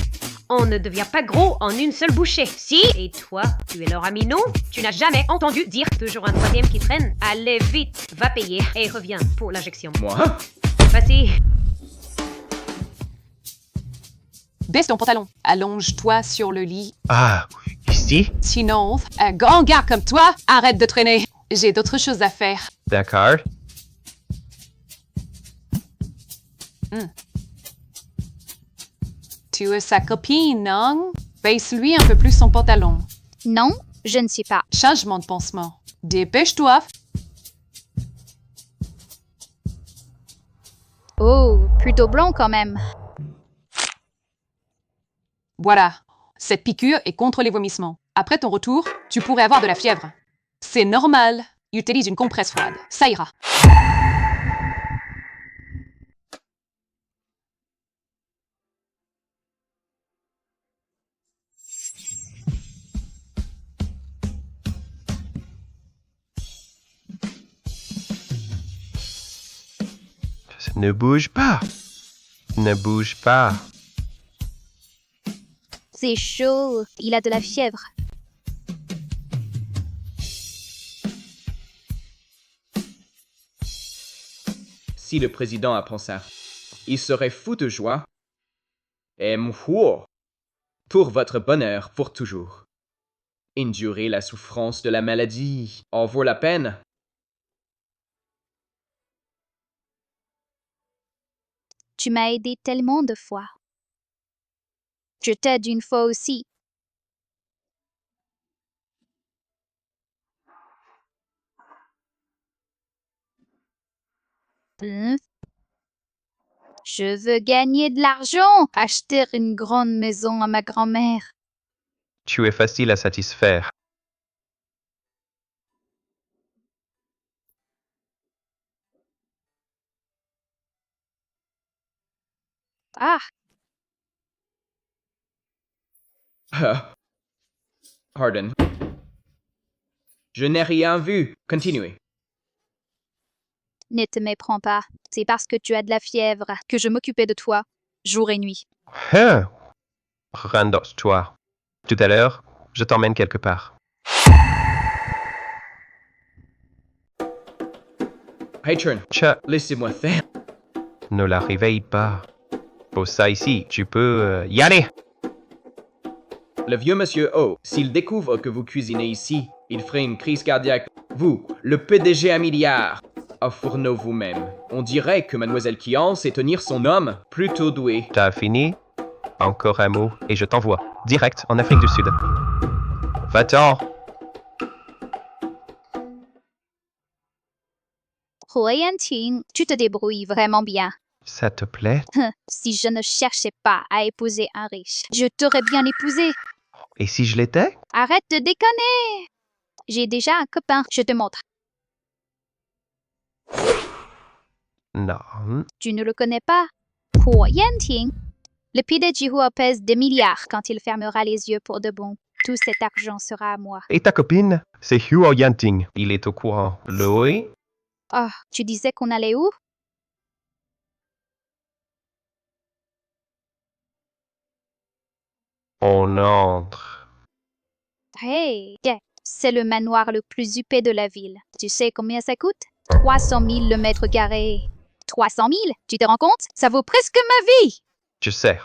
On ne devient pas gros en une seule bouchée. Si? Et toi, tu es leur ami, non? Tu n'as jamais entendu dire toujours un troisième qui traîne? Allez vite, va payer et reviens pour l'injection. Moi? Vas-y. Baisse ton pantalon. Allonge-toi sur le lit. Ah, ici? Sinon, un grand gars comme toi, arrête de traîner. J'ai d'autres choses à faire. D'accord. Tu es sa copine, non? Baisse-lui un peu plus son pantalon. Non, je ne suis pas. Changement de pansement. Dépêche-toi. Oh, plutôt blond quand même. Voilà. Cette piqûre est contre les vomissements. Après ton retour, tu pourrais avoir de la fièvre. C'est normal. Utilise une compresse froide. Ça ira. Ne bouge pas. Ne bouge pas. C'est chaud. Il a de la fièvre. Si le président apprend ça, il serait fou de joie. Et mouah, pour votre bonheur pour toujours. Endurer la souffrance de la maladie en vaut la peine. Tu m'as aidé tellement de fois. Je t'aide une fois aussi. Je veux gagner de l'argent, acheter une grande maison à ma grand-mère. Tu es facile à satisfaire. Ah, Pardon. Je n'ai rien vu. Continuez. ne te méprends pas. C'est parce que tu as de la fièvre que je m'occupais de toi, jour et nuit. Hein? Randos-toi. Tout à l'heure, je t'emmène quelque part. Patron, Tcha, laissez-moi faire. ne la réveille pas. Pose ça ici, tu peux y aller. Le vieux monsieur O, s'il découvre que vous cuisinez ici, il ferait une crise cardiaque. Vous, le PDG à milliards, à fourneau vous-même. On dirait que Mademoiselle Kian sait tenir son homme, plutôt doué. T'as fini? Encore un mot et je t'envoie direct en Afrique du Sud. Va-t'en. Huiyanting, tu te débrouilles vraiment bien. Ça te plaît? Si je ne cherchais pas à épouser un riche, je t'aurais bien épousé. Et si je l'étais? Arrête de déconner. J'ai déjà un copain, je te montre. Non. Tu ne le connais pas? Huiyanting. Le PDG Huo pèse des milliards quand il fermera les yeux pour de bon. Tout cet argent sera à moi. Et ta copine? C'est Huo Yanting. Il est au courant. Louis? Oh, tu disais qu'on allait où? On entre. Hey, yeah, c'est le manoir le plus huppé de la ville. Tu sais combien ça coûte? 300 000 le mètre carré. 300 000? Tu te rends compte? Ça vaut presque ma vie! Je sais.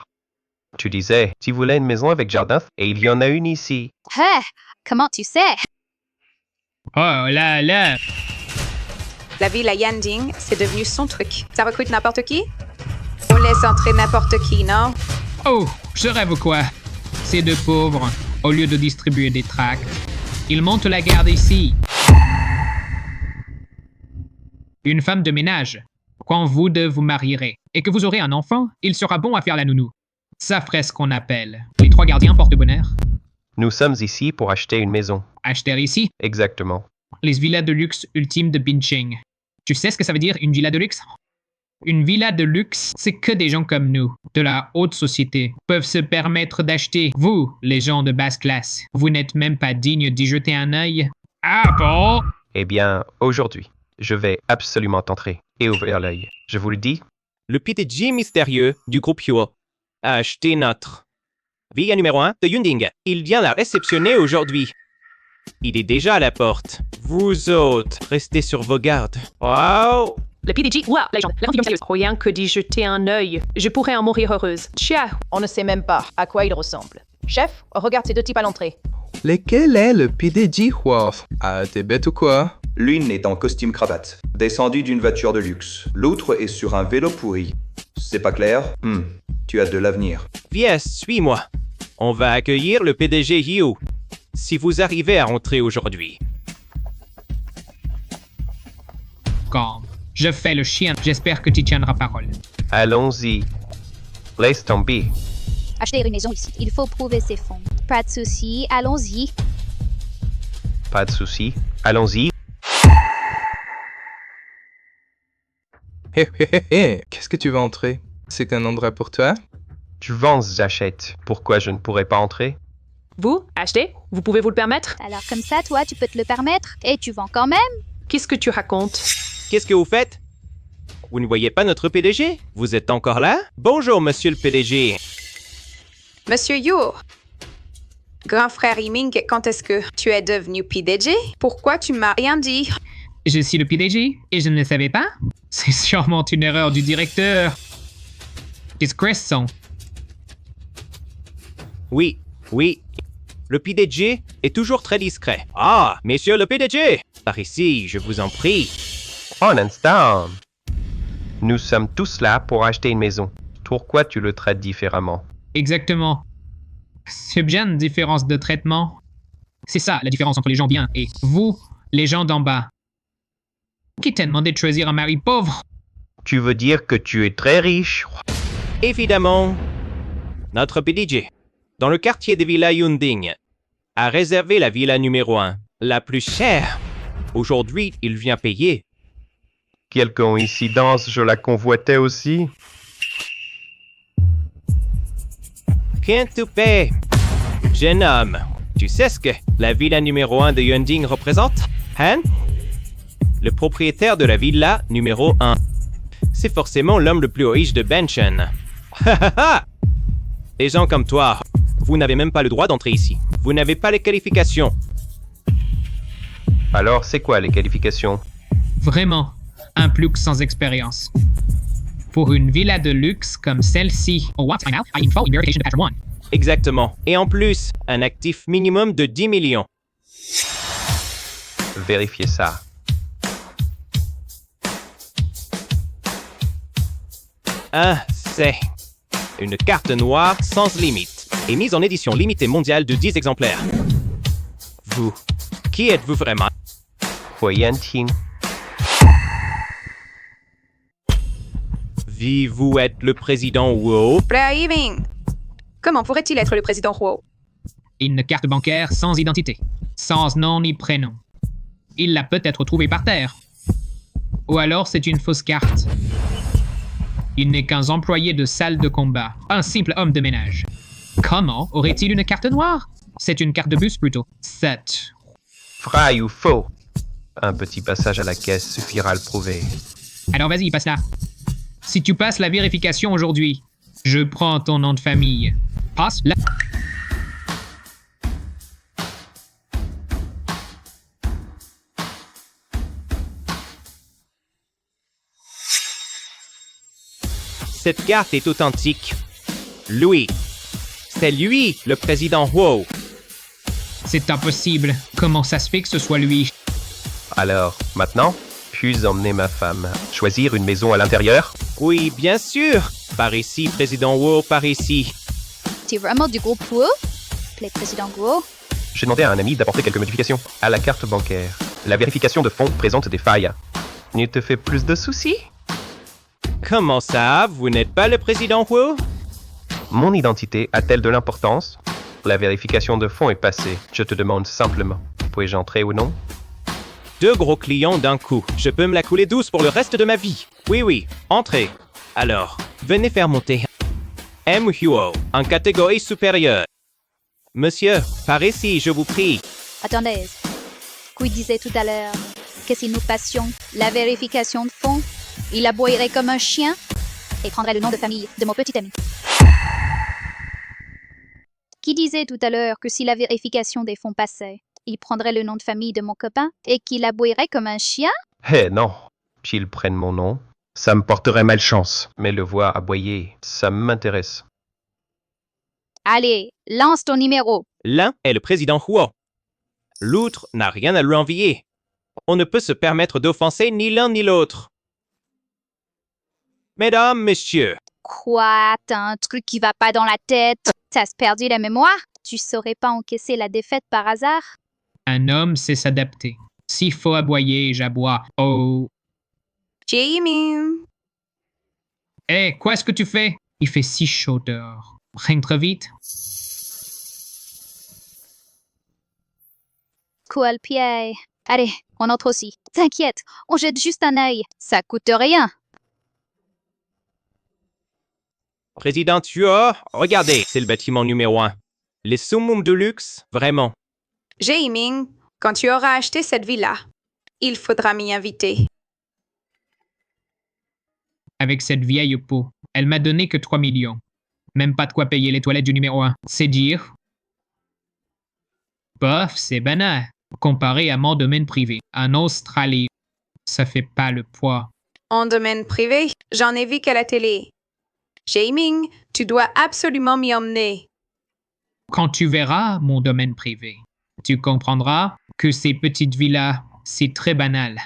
Tu disais, tu voulais une maison avec jardin et il y en a une ici. Ah, comment tu sais? Oh là là! La ville à Yanding, c'est devenu son truc. Ça recrute n'importe qui? On laisse entrer n'importe qui, non? Oh, je rêve quoi? Ces deux pauvres, au lieu de distribuer des tracts, ils montent la garde ici. Une femme de ménage. Quand vous deux vous marierez et que vous aurez un enfant, il sera bon à faire la nounou. Ça ferait ce qu'on appelle les 3 gardiens porte-bonheur. Nous sommes ici pour acheter une maison. Acheter ici, Exactement. les villas de luxe ultimes de Binching. Tu sais ce que ça veut dire, une villa de luxe? Une villa de luxe, c'est que des gens comme nous, de la haute société, peuvent se permettre d'acheter. Vous, les gens de basse classe, vous n'êtes même pas dignes d'y jeter un œil. Ah bon? Eh bien, aujourd'hui, je vais absolument t'entrer et ouvrir l'œil. Je vous le dis. Le PDG mystérieux du groupe Huo a acheté notre villa numéro 1 de Yunding. Il vient la réceptionner aujourd'hui. Il est déjà à la porte. Vous autres, restez sur vos gardes. Wow! Le PDG, ouah, les gens, la confusion sérieuse. Rien que d'y jeter un œil. Je pourrais en mourir heureuse. Ciao! On ne sait même pas à quoi il ressemble. Chef, regarde ces deux types à l'entrée. Lequel est le PDG Huo? Ah, t'es bête ou quoi? L'une est en costume cravate, descendue d'une voiture de luxe. L'autre est sur un vélo pourri. C'est pas clair? Tu as de l'avenir. Viens, suis-moi. On va accueillir le PDG Yu. Si vous arrivez à rentrer aujourd'hui. Quand je fais le chien, j'espère que tu tiendras parole. Allons-y. Laisse tomber. Acheter une maison ici, il faut prouver ses fonds. Pas de souci, allons-y. Pas de souci. Allons-y. Hé, hé, hé, hé, qu'est-ce que tu veux entrer? C'est un endroit pour toi? Tu vends, j'achète. Pourquoi je ne pourrais pas entrer? Vous, achetez? Vous pouvez vous le permettre? Alors comme ça, toi, tu peux te le permettre et tu vends quand même. Qu'est-ce que tu racontes? Qu'est-ce que vous faites? Vous ne voyez pas notre PDG? Vous êtes encore là? Bonjour, monsieur le PDG. Monsieur Yu, grand frère Yiming, quand est-ce que tu es devenu PDG? Pourquoi tu m'as rien dit? Je suis le PDG et je ne le savais pas? C'est sûrement une erreur du directeur. Discrétion. Oui. Le PDG est toujours très discret. Ah, monsieur le PDG! Par ici, je vous en prie. Un instant. Nous sommes tous là pour acheter une maison. Pourquoi tu le traites différemment? Exactement. C'est bien une différence de traitement. C'est ça, la différence entre les gens bien et vous, les gens d'en bas. Qui t'a demandé de choisir un mari pauvre? Tu veux dire que tu es très riche? Évidemment, notre PDG, dans le quartier de Villa Yunding, a réservé la villa numéro 1, la plus chère. Aujourd'hui, il vient payer. Quelle coïncidence, je la convoitais aussi. Quintupé, jeune homme, tu sais ce que la villa numéro 1 de Yunding représente, hein? Le propriétaire de la villa numéro 1. C'est forcément l'homme le plus riche de Benchen. Les gens comme toi, vous n'avez même pas le droit d'entrer ici. Vous n'avez pas les qualifications. Alors, c'est quoi les qualifications? Vraiment, un plouc sans expérience. Pour une villa de luxe comme celle-ci. Oh, what's now? I info in verification to Patcher 1. Exactement. Et en plus, un actif minimum de 10 millions. Vérifiez ça. C'est une carte noire sans limite et mise en édition limitée mondiale de 10 exemplaires. Vous, qui êtes-vous vraiment? Huiyanting. Vous êtes le président Wu. Brahiming! Comment pourrait-il être le président Huo? Une carte bancaire sans identité, sans nom ni prénom. Il l'a peut-être trouvée par terre. Ou alors c'est une fausse carte. Il n'est qu'un employé de salle de combat, un simple homme de ménage. Comment aurait-il une carte noire? C'est une carte de bus plutôt. 7. Vrai ou faux? Un petit passage à la caisse suffira à le prouver. Alors vas-y, passe-la. Si tu passes la vérification aujourd'hui, je prends ton nom de famille. Passe-la. Cette carte est authentique. Lui. C'est lui, le président Huo. C'est impossible. Comment ça se fait que ce soit lui? Alors, maintenant, puis emmener ma femme. Choisir une maison à l'intérieur? Oui, bien sûr. Par ici, président Huo, par ici. T'es vraiment du groupe Wu? Les présidents Guo? J'ai demandé à un ami d'apporter quelques modifications à la carte bancaire. La vérification de fonds présente des failles. Ne te fais plus de soucis? Comment ça, vous n'êtes pas le président Huo? Mon identité a-t-elle de l'importance? La vérification de fonds est passée. Je te demande simplement, puis-je entrer ou non? 2 gros clients d'un coup. Je peux me la couler douce pour le reste de ma vie. Oui, entrez. Alors, venez faire monter M. Huo en catégorie supérieure. Monsieur, par ici, je vous prie. Attendez. Qui disait tout à l'heure que si nous passions la vérification de fonds, il aboyerait comme un chien et prendrait le nom de famille de mon petit ami. Qui disait tout à l'heure que si la vérification des fonds passait, il prendrait le nom de famille de mon copain et qu'il aboyerait comme un chien? Non. Qu'ils prennent mon nom, ça me porterait malchance. Mais le voir aboyer, ça m'intéresse. Allez, lance ton numéro. L'un est le président Huo. L'autre n'a rien à lui envier. On ne peut se permettre d'offenser ni l'un ni l'autre. Mesdames, messieurs. Quoi? T'as un truc qui va pas dans la tête? T'as perdu la mémoire? Tu saurais pas encaisser la défaite par hasard? Un homme sait s'adapter. S'il faut aboyer, j'aboie. Oh. Jamie! Hé, quoi est-ce que tu fais? Il fait si chaud dehors. Rentre vite. Quoi le pied? Allez, on entre aussi. T'inquiète, on jette juste un œil. Ça coûte rien. Président Huo, regardez, c'est le bâtiment numéro 1. Les summums de luxe, vraiment. Jaiming, quand tu auras acheté cette villa, il faudra m'y inviter. Avec cette vieille peau, elle m'a donné que 3 millions. Même pas de quoi payer les toilettes du numéro 1. C'est dire. Bof, c'est banal. Comparé à mon domaine privé, en Australie, ça fait pas le poids. En domaine privé, j'en ai vu qu'à la télé. Jaiming, tu dois absolument m'y emmener. Quand tu verras mon domaine privé, tu comprendras que ces petites villas, c'est très banal.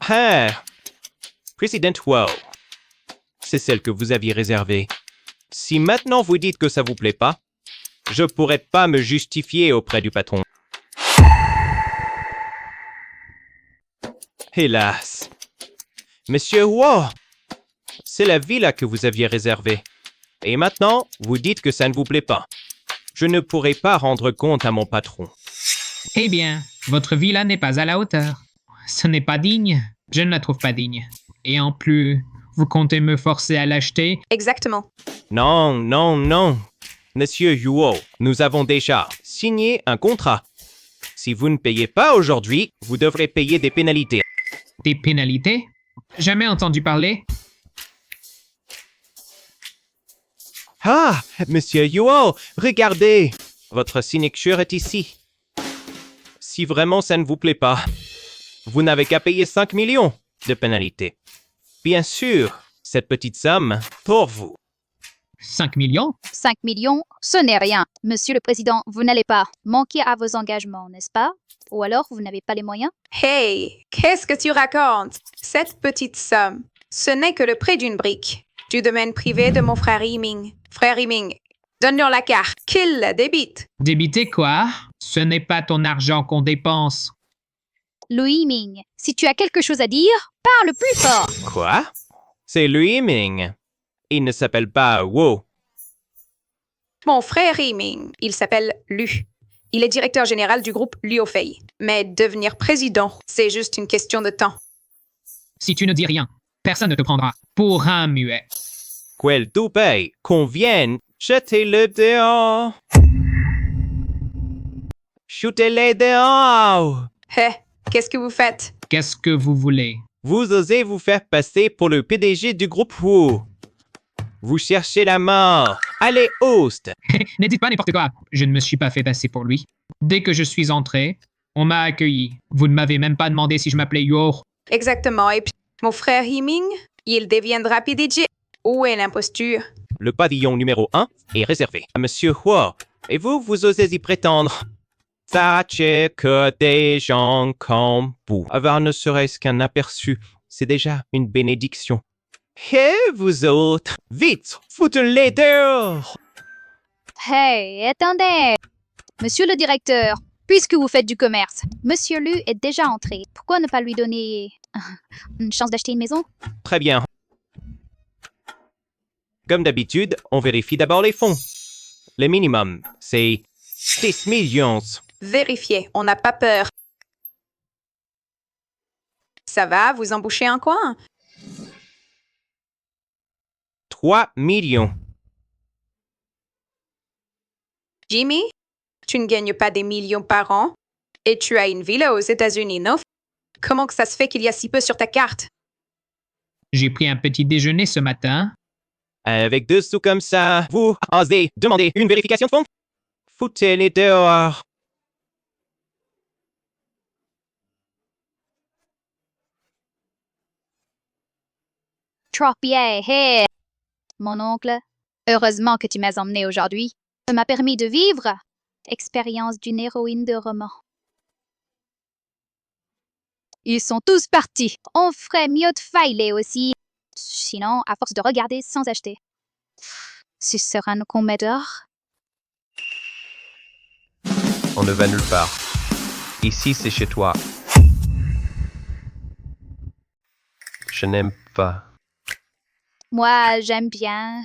Ah, Président Huo, c'est celle que vous aviez réservée. Si maintenant vous dites que ça vous plaît pas, je pourrais pas me justifier auprès du patron. Hélas. Monsieur Wu, c'est la villa que vous aviez réservée. Et maintenant, vous dites que ça ne vous plaît pas. Je ne pourrai pas rendre compte à mon patron. Eh bien, votre villa n'est pas à la hauteur. Ce n'est pas digne. Je ne la trouve pas digne. Et en plus, vous comptez me forcer à l'acheter? Exactement. Non, non, non. Monsieur Yuo, nous avons déjà signé un contrat. Si vous ne payez pas aujourd'hui, vous devrez payer des pénalités. Des pénalités? Jamais entendu parler? Ah, Monsieur Yuo, regardez. Votre signature est ici. Si vraiment ça ne vous plaît pas, vous n'avez qu'à payer 5 millions de pénalités. Bien sûr, cette petite somme pour vous. 5 millions? 5 millions, ce n'est rien. Monsieur le Président, vous n'allez pas manquer à vos engagements, n'est-ce pas? Ou alors vous n'avez pas les moyens? Hey, qu'est-ce que tu racontes? Cette petite somme, ce n'est que le prix d'une brique du domaine privé de mon frère Yiming. Frère Yiming, donne-leur la carte, qu'il la débite. Débiter quoi? Ce n'est pas ton argent qu'on dépense. Louis Ming, si tu as quelque chose à dire, parle plus fort. Quoi? C'est Lui Ming. Il ne s'appelle pas Wu. Mon frère Yiming, il s'appelle Lu. Il est directeur général du groupe Liufei. Mais devenir président, c'est juste une question de temps. Si tu ne dis rien, personne ne te prendra pour un muet. Quel toupet qu'on vienne, jetez-le dehors. Shootez-les dehors. Hé, qu'est-ce que vous faites? Qu'est-ce que vous voulez? Vous osez vous faire passer pour le PDG du groupe Wu. Vous cherchez la mort. Allez, host. Ne dites pas n'importe quoi. Je ne me suis pas fait passer pour lui. Dès que je suis entré, on m'a accueilli. Vous ne m'avez même pas demandé si je m'appelais Yor. Exactement. Et puis, mon frère Yiming, il deviendra PDG. Où est l'imposture? Le pavillon numéro 1 est réservé à Monsieur Hu. Et vous, vous osez y prétendre. Sachez que des gens comme vous, avoir ne serait-ce qu'un aperçu, c'est déjà une bénédiction. Et vous autres, vite, foutez-les dehors! Hey, attendez! Monsieur le directeur, puisque vous faites du commerce, Monsieur Lu est déjà entré. Pourquoi ne pas lui donner une chance d'acheter une maison? Très bien. Comme d'habitude, on vérifie d'abord les fonds. Le minimum, c'est 6 millions. Vérifiez, on n'a pas peur. Ça va, vous embouchez un coin? 3 millions. Jimmy, tu ne gagnes pas des millions par an et tu as une villa aux États-Unis, non? Comment que ça se fait qu'il y a si peu sur ta carte? J'ai pris un petit déjeuner ce matin. Avec 2 sous comme ça, vous osez demander une vérification de fonds? Foutez-les dehors. Trop bien, hey! Mon oncle, heureusement que tu m'as emmené aujourd'hui. Ça m'a permis de vivre expérience d'une héroïne de roman. Ils sont tous partis. On ferait mieux de filer aussi. Sinon, à force de regarder sans acheter. Ce sera un comédor. On ne va nulle part. Ici, c'est chez toi. Je n'aime pas. Moi, j'aime bien.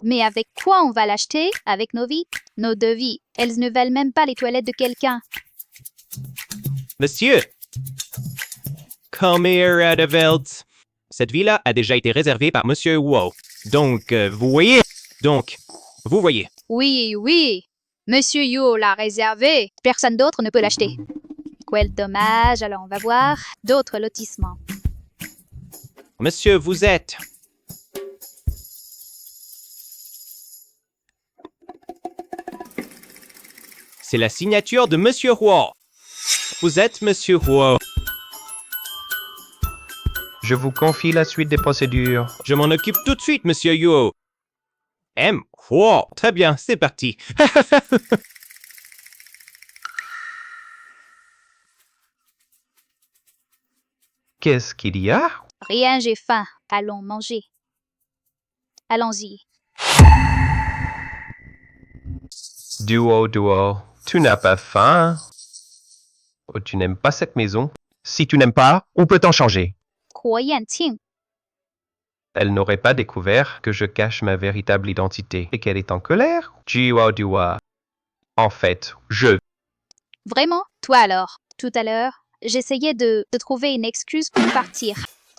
Mais avec quoi on va l'acheter? Avec nos vies? Nos deux vies. Elles ne valent même pas les toilettes de quelqu'un. Monsieur! Come here, Adevelt. Cette villa a déjà été réservée par Monsieur Wu. Donc, vous voyez? Oui. Monsieur Yu l'a réservé. Personne d'autre ne peut l'acheter. Quel dommage. Alors, on va voir d'autres lotissements. Monsieur, vous êtes... C'est la signature de Monsieur Wu. Vous êtes Monsieur Wu. Je vous confie la suite des procédures. Je m'en occupe tout de suite, Monsieur Yu. Wu. Très bien, c'est parti. Qu'est-ce qu'il y a? Rien, j'ai faim. Allons manger. Allons-y. Duo, tu n'as pas faim? Oh, tu n'aimes pas cette maison? Si tu n'aimes pas, on peut t'en changer. 火眼镜 Elle n'aurait pas découvert que je cache ma véritable identité et qu'elle est en colère? Duo. En fait, Vraiment? Toi alors? Tout à l'heure, j'essayais de trouver une excuse pour partir.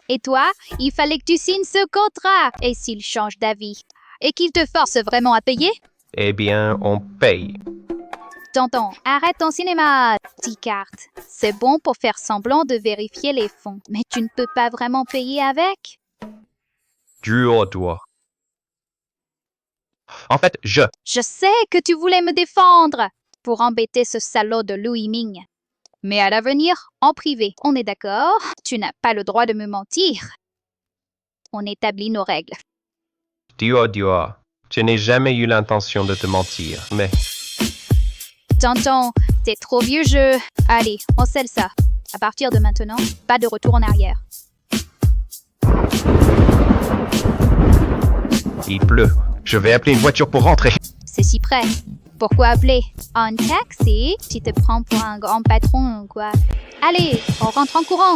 Et toi, il fallait que tu signes ce contrat. Et s'il change d'avis? Et qu'il te force vraiment à payer? Eh bien, on paye. Tonton, arrête ton cinéma, petite carte. C'est bon pour faire semblant de vérifier les fonds, mais tu ne peux pas vraiment payer avec. Duo. En fait, Je sais que tu voulais me défendre pour embêter ce salaud de Louis Ming. Mais à l'avenir, en privé, on est d'accord? Tu n'as pas le droit de me mentir. On établit nos règles. Duo. Je n'ai jamais eu l'intention de te mentir, mais... Tonton, t'es trop vieux jeu. Allez, on scelle ça. À partir de maintenant, pas de retour en arrière. Il pleut. Je vais appeler une voiture pour rentrer. C'est si près. Pourquoi appeler? Un taxi? Tu te prends pour un grand patron ou quoi? Allez, on rentre en courant.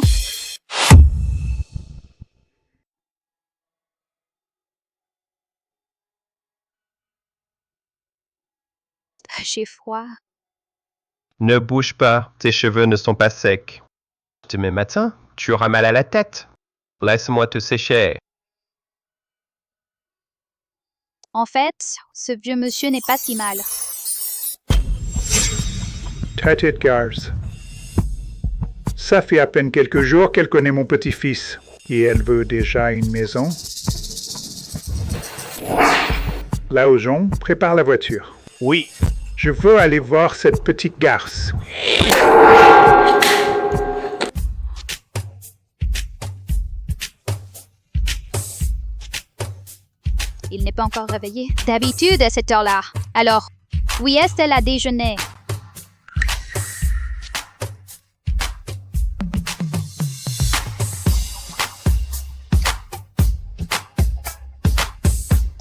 J'ai froid. Ne bouge pas, tes cheveux ne sont pas secs. Demain matin, tu auras mal à la tête. Laisse-moi te sécher. En fait, ce vieux monsieur n'est pas si mal. Tête Gars. Ça fait à peine quelques jours qu'elle connaît mon petit-fils. Et elle veut déjà une maison. Laojon, prépare la voiture. Oui. Je veux aller voir cette petite garce. Il n'est pas encore réveillé. D'habitude à cette heure-là. Alors, où est-elle à déjeuner?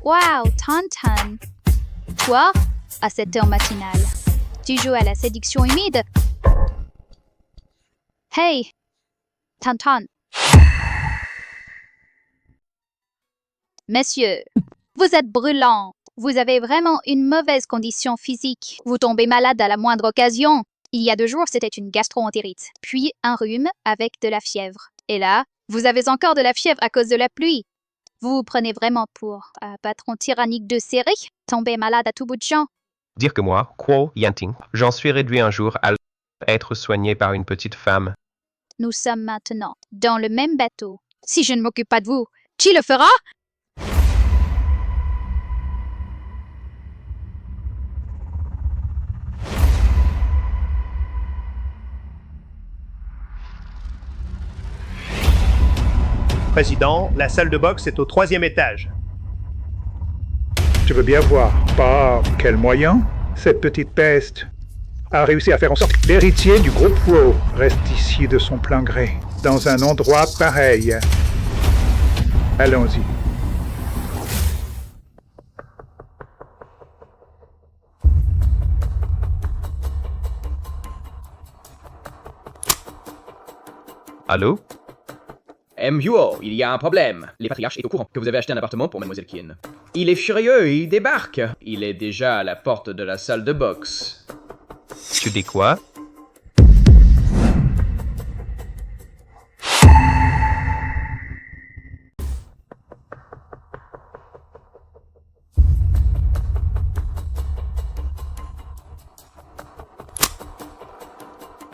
Wow, Tonton. Toi, à cette heure matinale, tu joues à la séduction humide? Hey, Tonton. Messieurs, vous êtes brûlant. Vous avez vraiment une mauvaise condition physique. Vous tombez malade à la moindre occasion. Il y a 2 jours, c'était une gastro-entérite, puis un rhume avec de la fièvre. Et là, vous avez encore de la fièvre à cause de la pluie. Vous vous prenez vraiment pour un patron tyrannique de série, tombé malade à tout bout de champ. Dire que moi, Kuo Yanting, j'en suis réduit un jour à être soigné par une petite femme. Nous sommes maintenant dans le même bateau. Si je ne m'occupe pas de vous, qui le fera? Président, la salle de boxe est au 3e étage. Je veux bien voir. Par quel moyen cette petite peste a réussi à faire en sorte que l'héritier du groupe Wu reste ici de son plein gré, dans un endroit pareil. Allons-y. Allô? MUO, il y a un problème. Les patriarches est au courant que vous avez acheté un appartement pour Mademoiselle Kien. Il est furieux, il débarque. Il est déjà à la porte de la salle de boxe. Tu dis quoi?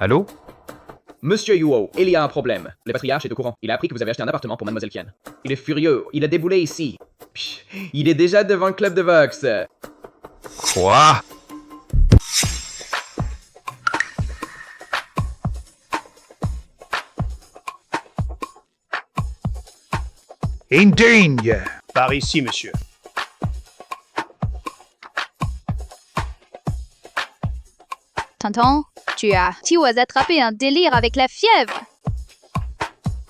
Allô? Monsieur Yuo, il y a un problème. Le patriarche est au courant. Il a appris que vous avez acheté un appartement pour Mademoiselle Kien. Il est furieux. Il a déboulé ici. Psh, il est déjà devant le club de boxe. Quoi? Indigne! Par ici, monsieur. Tonton, tu as attrapé un délire avec la fièvre.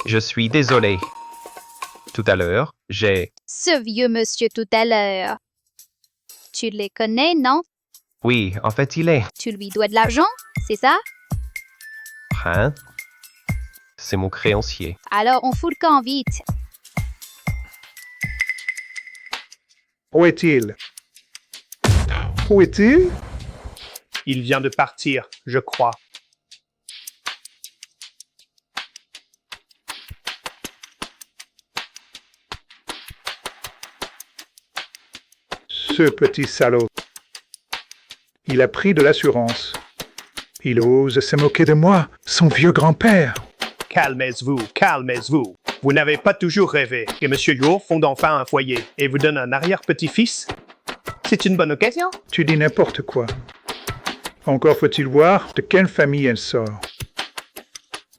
Je suis désolé. Tout à l'heure, j'ai... Ce vieux monsieur tout à l'heure. Tu les connais, non? Oui, en fait, il est. Tu lui dois de l'argent, c'est ça? Hein? C'est mon créancier. Alors on fout le camp vite. Où est-il? Où est-il? Il vient de partir, je crois. Ce petit salaud. Il a pris de l'assurance. Il ose se moquer de moi, son vieux grand-père. Calmez-vous, calmez-vous. Vous n'avez pas toujours rêvé que M. Yuo fonde enfin un foyer et vous donne un arrière-petit-fils? C'est une bonne occasion. Tu dis n'importe quoi. Encore faut-il voir de quelle famille elle sort.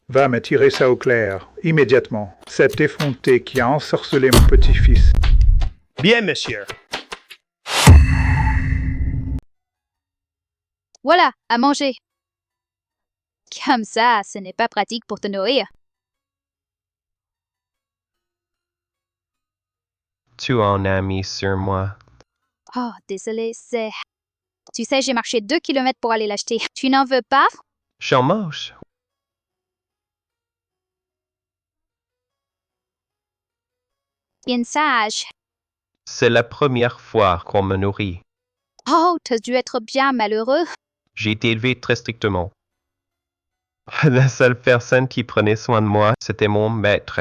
Va me tirer ça au clair, immédiatement. Cet effronté qui a ensorcelé mon petit-fils. Bien, monsieur. Voilà, à manger. Comme ça, ce n'est pas pratique pour te nourrir. Tu en as mis sur moi. Oh, désolé, c'est... Tu sais, j'ai marché 2 kilomètres pour aller l'acheter. Tu n'en veux pas? J'en mange. Bien sage. C'est la première fois qu'on me nourrit. Oh, t'as dû être bien malheureux. J'ai été élevé très strictement. La seule personne qui prenait soin de moi, c'était mon maître.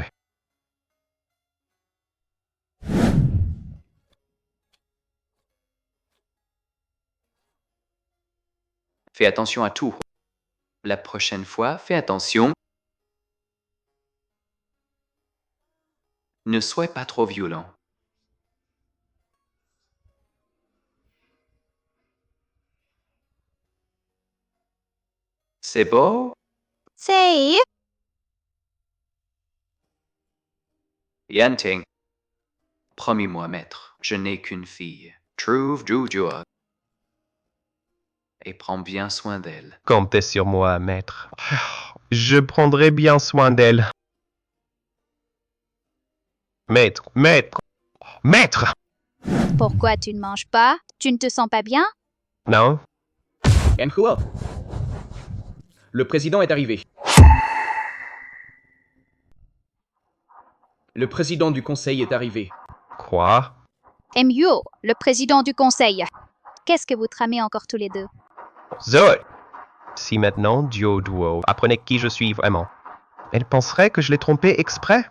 Fais attention à tout. La prochaine fois, fais attention. Ne sois pas trop violent. C'est beau? C'est... Yanting. Promets-moi, maître, je n'ai qu'une fille. Trouve Jujua. Et prends bien soin d'elle. Comptez sur moi, maître. Je prendrai bien soin d'elle. Maître, maître, maître! Pourquoi tu ne manges pas? Tu ne te sens pas bien? Non? Enhuo. Le président est arrivé. Le président du conseil est arrivé. Quoi? Myo, le président du conseil. Qu'est-ce que vous tramez encore tous les deux? Zod! Si maintenant Dio Duo apprenait qui je suis vraiment, elle penserait que je l'ai trompé exprès.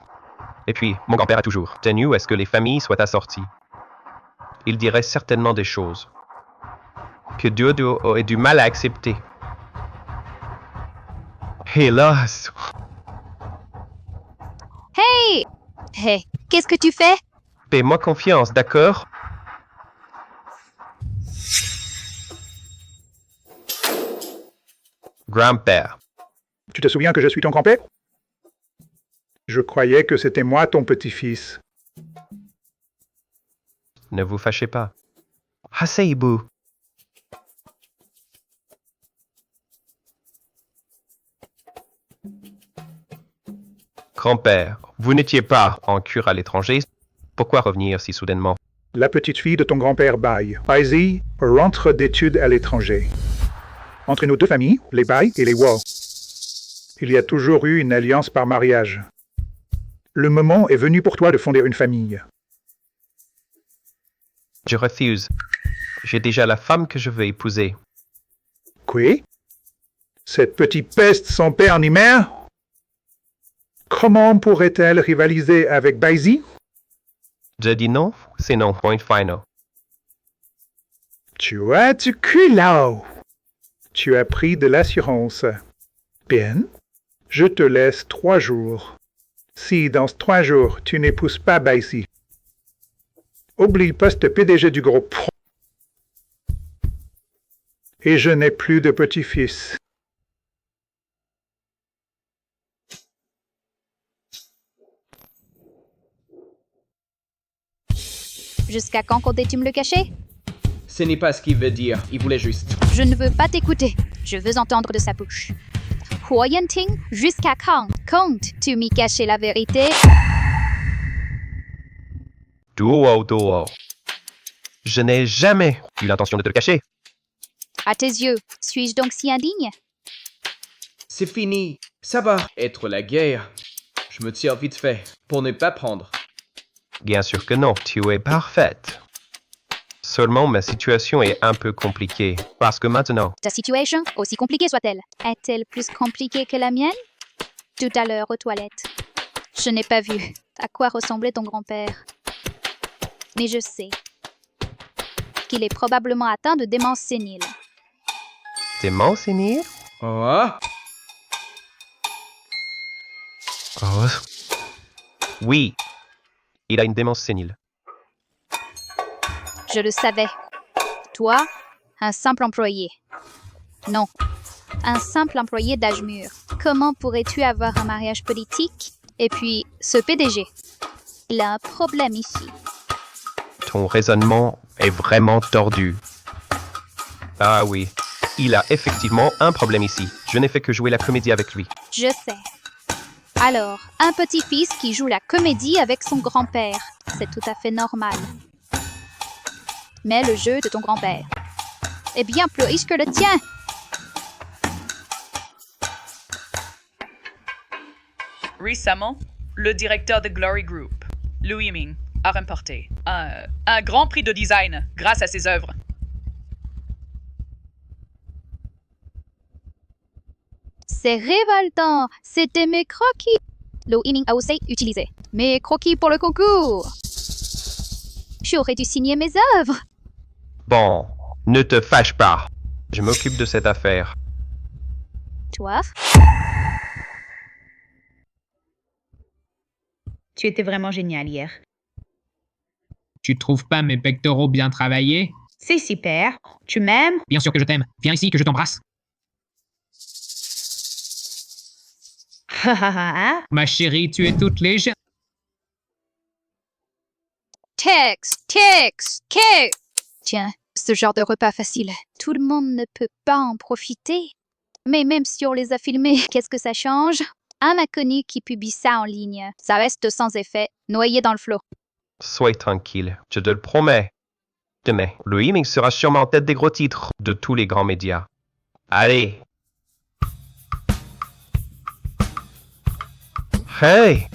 Et puis, mon grand-père a toujours tenu à ce que les familles soient assorties. Il dirait certainement des choses que Dio Duo aurait du mal à accepter. Hélas! Hey! Hey, qu'est-ce que tu fais? Fais-moi confiance, d'accord? Grand-père. Tu te souviens que je suis ton grand-père? Je croyais que c'était moi ton petit-fils. Ne vous fâchez pas. Asseyez-vous. Grand-père, vous n'étiez pas en cure à l'étranger. Pourquoi revenir si soudainement? La petite fille de ton grand-père Bai, Baizi, rentre d'études à l'étranger. Entre nos deux familles, les Bai et les Wo, il y a toujours eu une alliance par mariage. Le moment est venu pour toi de fonder une famille. Je refuse. J'ai déjà la femme que je veux épouser. Quoi? Cette petite peste sans père ni mère? Comment pourrait-elle rivaliser avec Baizi? Je dis non, c'est non, point final. Tu as du cul là-haut. Tu as pris de l'assurance. Bien, je te laisse 3 jours. Si dans 3 jours tu n'épouses pas Baizi, oublie le poste PDG du groupe. Et je n'ai plus de petit-fils. Jusqu'à quand comptais-tu me le cacher? Ce n'est pas ce qu'il veut dire, il voulait juste. Je ne veux pas t'écouter. Je veux entendre de sa bouche. Huoyanting, jusqu'à quand comptes-tu m'y cacher la vérité? Duo, duo. Je n'ai jamais eu l'intention de te le cacher. À tes yeux, suis-je donc si indigne? C'est fini. Ça va être la guerre. Je me tire vite fait pour ne pas prendre. Bien sûr que non, tu es parfaite. Seulement, ma situation est un peu compliquée, parce que maintenant... Ta situation, aussi compliquée soit-elle, est-elle plus compliquée que la mienne? Tout à l'heure aux toilettes. Je n'ai pas vu à quoi ressemblait ton grand-père. Mais je sais qu'il est probablement atteint de démence sénile. Démence sénile? Oh. Oh. Oui, il a une démence sénile. Je le savais. Toi, un simple employé. Non, un simple employé d'âge mûr. Comment pourrais-tu avoir un mariage politique? Et puis, ce PDG. Il a un problème ici. Ton raisonnement est vraiment tordu. Ah oui, il a effectivement un problème ici. Je n'ai fait que jouer la comédie avec lui. Je sais. Alors, un petit-fils qui joue la comédie avec son grand-père. C'est tout à fait normal. Mais le jeu de ton grand-père est bien plus riche que le tien. Récemment, le directeur de Glory Group, Louis Ming, a remporté un grand prix de design grâce à ses œuvres. C'est révoltant. C'était mes croquis. Louis Ming a osé utiliser mes croquis pour le concours. J'aurais dû signer mes œuvres. Bon, ne te fâche pas. Je m'occupe de cette affaire. Toi? Tu étais vraiment génial hier. Tu trouves pas mes pectoraux bien travaillés? C'est super. Tu m'aimes? Bien sûr que je t'aime. Viens ici que je t'embrasse. Ma chérie, tu es toute légère. Texte. Tiens, ce genre de repas facile, tout le monde ne peut pas en profiter. Mais même si on les a filmés, qu'est-ce que ça change? Un inconnu qui publie ça en ligne, ça reste sans effet, noyé dans le flot. Sois tranquille, je te le promets. Demain, Louis Ming sera sûrement en tête des gros titres de tous les grands médias. Allez! Hey!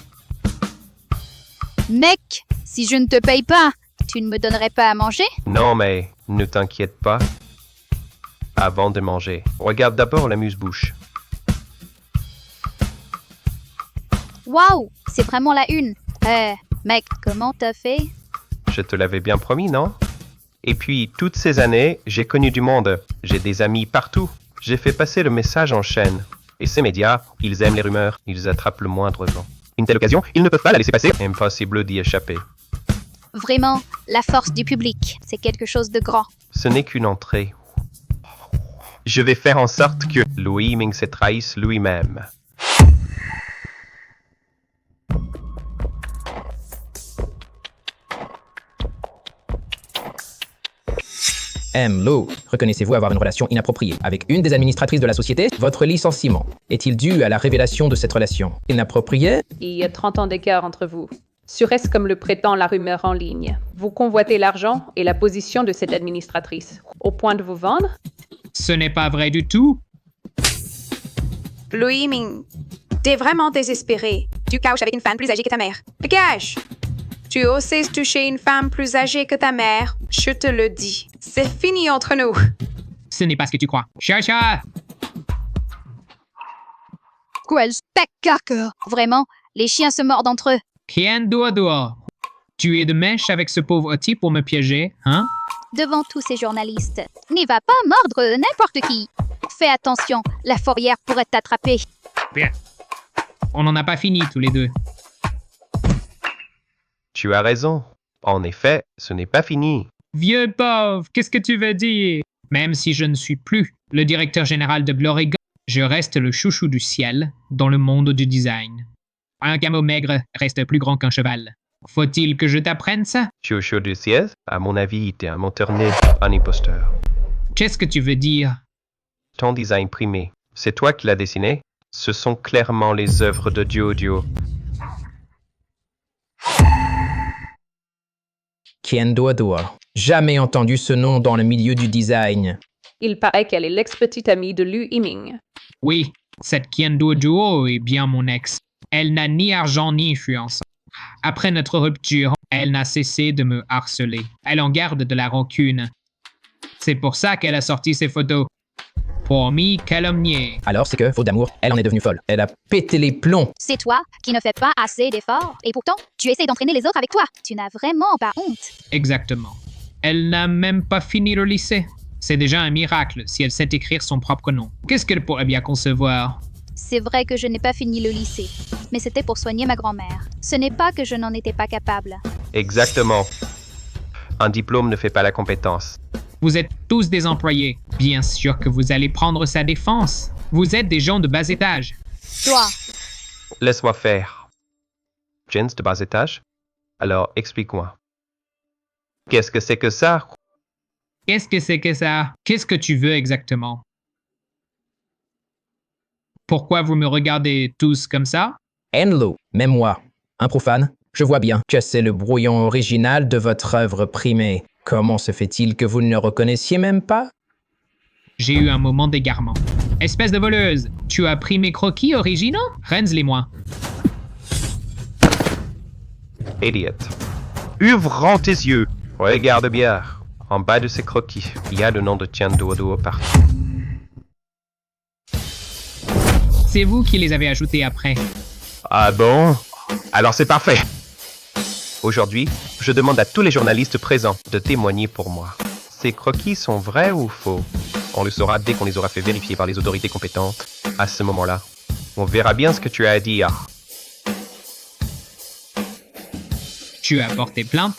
Mec, si je ne te paye pas, tu ne me donnerais pas à manger? Non, mais ne t'inquiète pas. Avant de manger, regarde d'abord l'amuse-bouche. Waouh, c'est vraiment la une. Mec, comment t'as fait? Je te l'avais bien promis, non? Et puis, toutes ces années, j'ai connu du monde. J'ai des amis partout. J'ai fait passer le message en chaîne. Et ces médias, ils aiment les rumeurs, ils attrapent le moindre vent. Une telle occasion, ils ne peuvent pas la laisser passer. Impossible d'y échapper. Vraiment, la force du public, c'est quelque chose de grand. Ce n'est qu'une entrée. Je vais faire en sorte que Louis Ming se trahisse lui-même. M. Lou, reconnaissez-vous avoir une relation inappropriée avec une des administratrices de la société? Votre licenciement est-il dû à la révélation de cette relation inappropriée? Il y a 30 ans d'écart entre vous. Serait-ce comme le prétend la rumeur en ligne? Vous convoitez l'argent et la position de cette administratrice, au point de vous vendre? Ce n'est pas vrai du tout. Louis Ming, t'es vraiment désespéré. Tu couches avec une femme plus âgée que ta mère. Dégage! Tu oses toucher une femme plus âgée que ta mère, je te le dis. C'est fini entre nous. Ce n'est pas ce que tu crois. Chacha! Quel spectacle! Vraiment, les chiens se mordent entre eux. Kien Doa. Tu es de mèche avec ce pauvre type pour me piéger, hein? Devant tous ces journalistes, n'y va pas mordre n'importe qui. Fais attention, la fourrière pourrait t'attraper. Bien. On n'en a pas fini tous les deux. Tu as raison. En effet, ce n'est pas fini. Vieux pauvre, qu'est-ce que tu veux dire? Même si je ne suis plus le directeur général de Glory Group, je reste le chouchou du ciel dans le monde du design. Un camo maigre reste plus grand qu'un cheval. Faut-il que je t'apprenne ça? Chouchou du ciel, à mon avis, t'es un menteur né, un imposteur. Qu'est-ce que tu veux dire? Ton design primé, c'est toi qui l'as dessiné? Ce sont clairement les œuvres de Jojo. Kien Doa. Jamais entendu ce nom dans le milieu du design. Il paraît qu'elle est l'ex-petite amie de Lu Yiming. Oui, cette Qianduo Duo est bien mon ex. Elle n'a ni argent ni influence. Après notre rupture, elle n'a cessé de me harceler. Elle en garde de la rancune. C'est pour ça qu'elle a sorti ces photos. Pour m'y calomnier. Alors c'est que, faute d'amour, elle en est devenue folle. Elle a pété les plombs. C'est toi qui ne fais pas assez d'efforts. Et pourtant, tu essaies d'entraîner les autres avec toi. Tu n'as vraiment pas honte. Exactement. Elle n'a même pas fini le lycée. C'est déjà un miracle si elle sait écrire son propre nom. Qu'est-ce qu'elle pourrait bien concevoir? C'est vrai que je n'ai pas fini le lycée, mais c'était pour soigner ma grand-mère. Ce n'est pas que je n'en étais pas capable. Exactement. Un diplôme ne fait pas la compétence. Vous êtes tous des employés. Bien sûr que vous allez prendre sa défense. Vous êtes des gens de bas étage. Toi. Laisse-moi faire. Gens de bas étage? Alors, explique-moi. Qu'est-ce que c'est que ça? Qu'est-ce que c'est que ça? Qu'est-ce que tu veux exactement? Pourquoi vous me regardez tous comme ça? Enlo, même moi, un profane, je vois bien que c'est le brouillon original de votre œuvre primée. Comment se fait-il que vous ne le reconnaissiez même pas? J'ai eu un moment d'égarement. Espèce de voleuse, tu as pris mes croquis originaux? Rense-les-moi. Idiot. Ouvre tes yeux. Regarde bien. En bas de ces croquis, il y a le nom de Qianduo Duo partout. C'est vous qui les avez ajoutés après. Ah bon? Alors c'est parfait. Aujourd'hui, je demande à tous les journalistes présents de témoigner pour moi. Ces croquis sont vrais ou faux? On le saura dès qu'on les aura fait vérifier par les autorités compétentes. À ce moment-là, on verra bien ce que tu as à dire. Tu as porté plainte?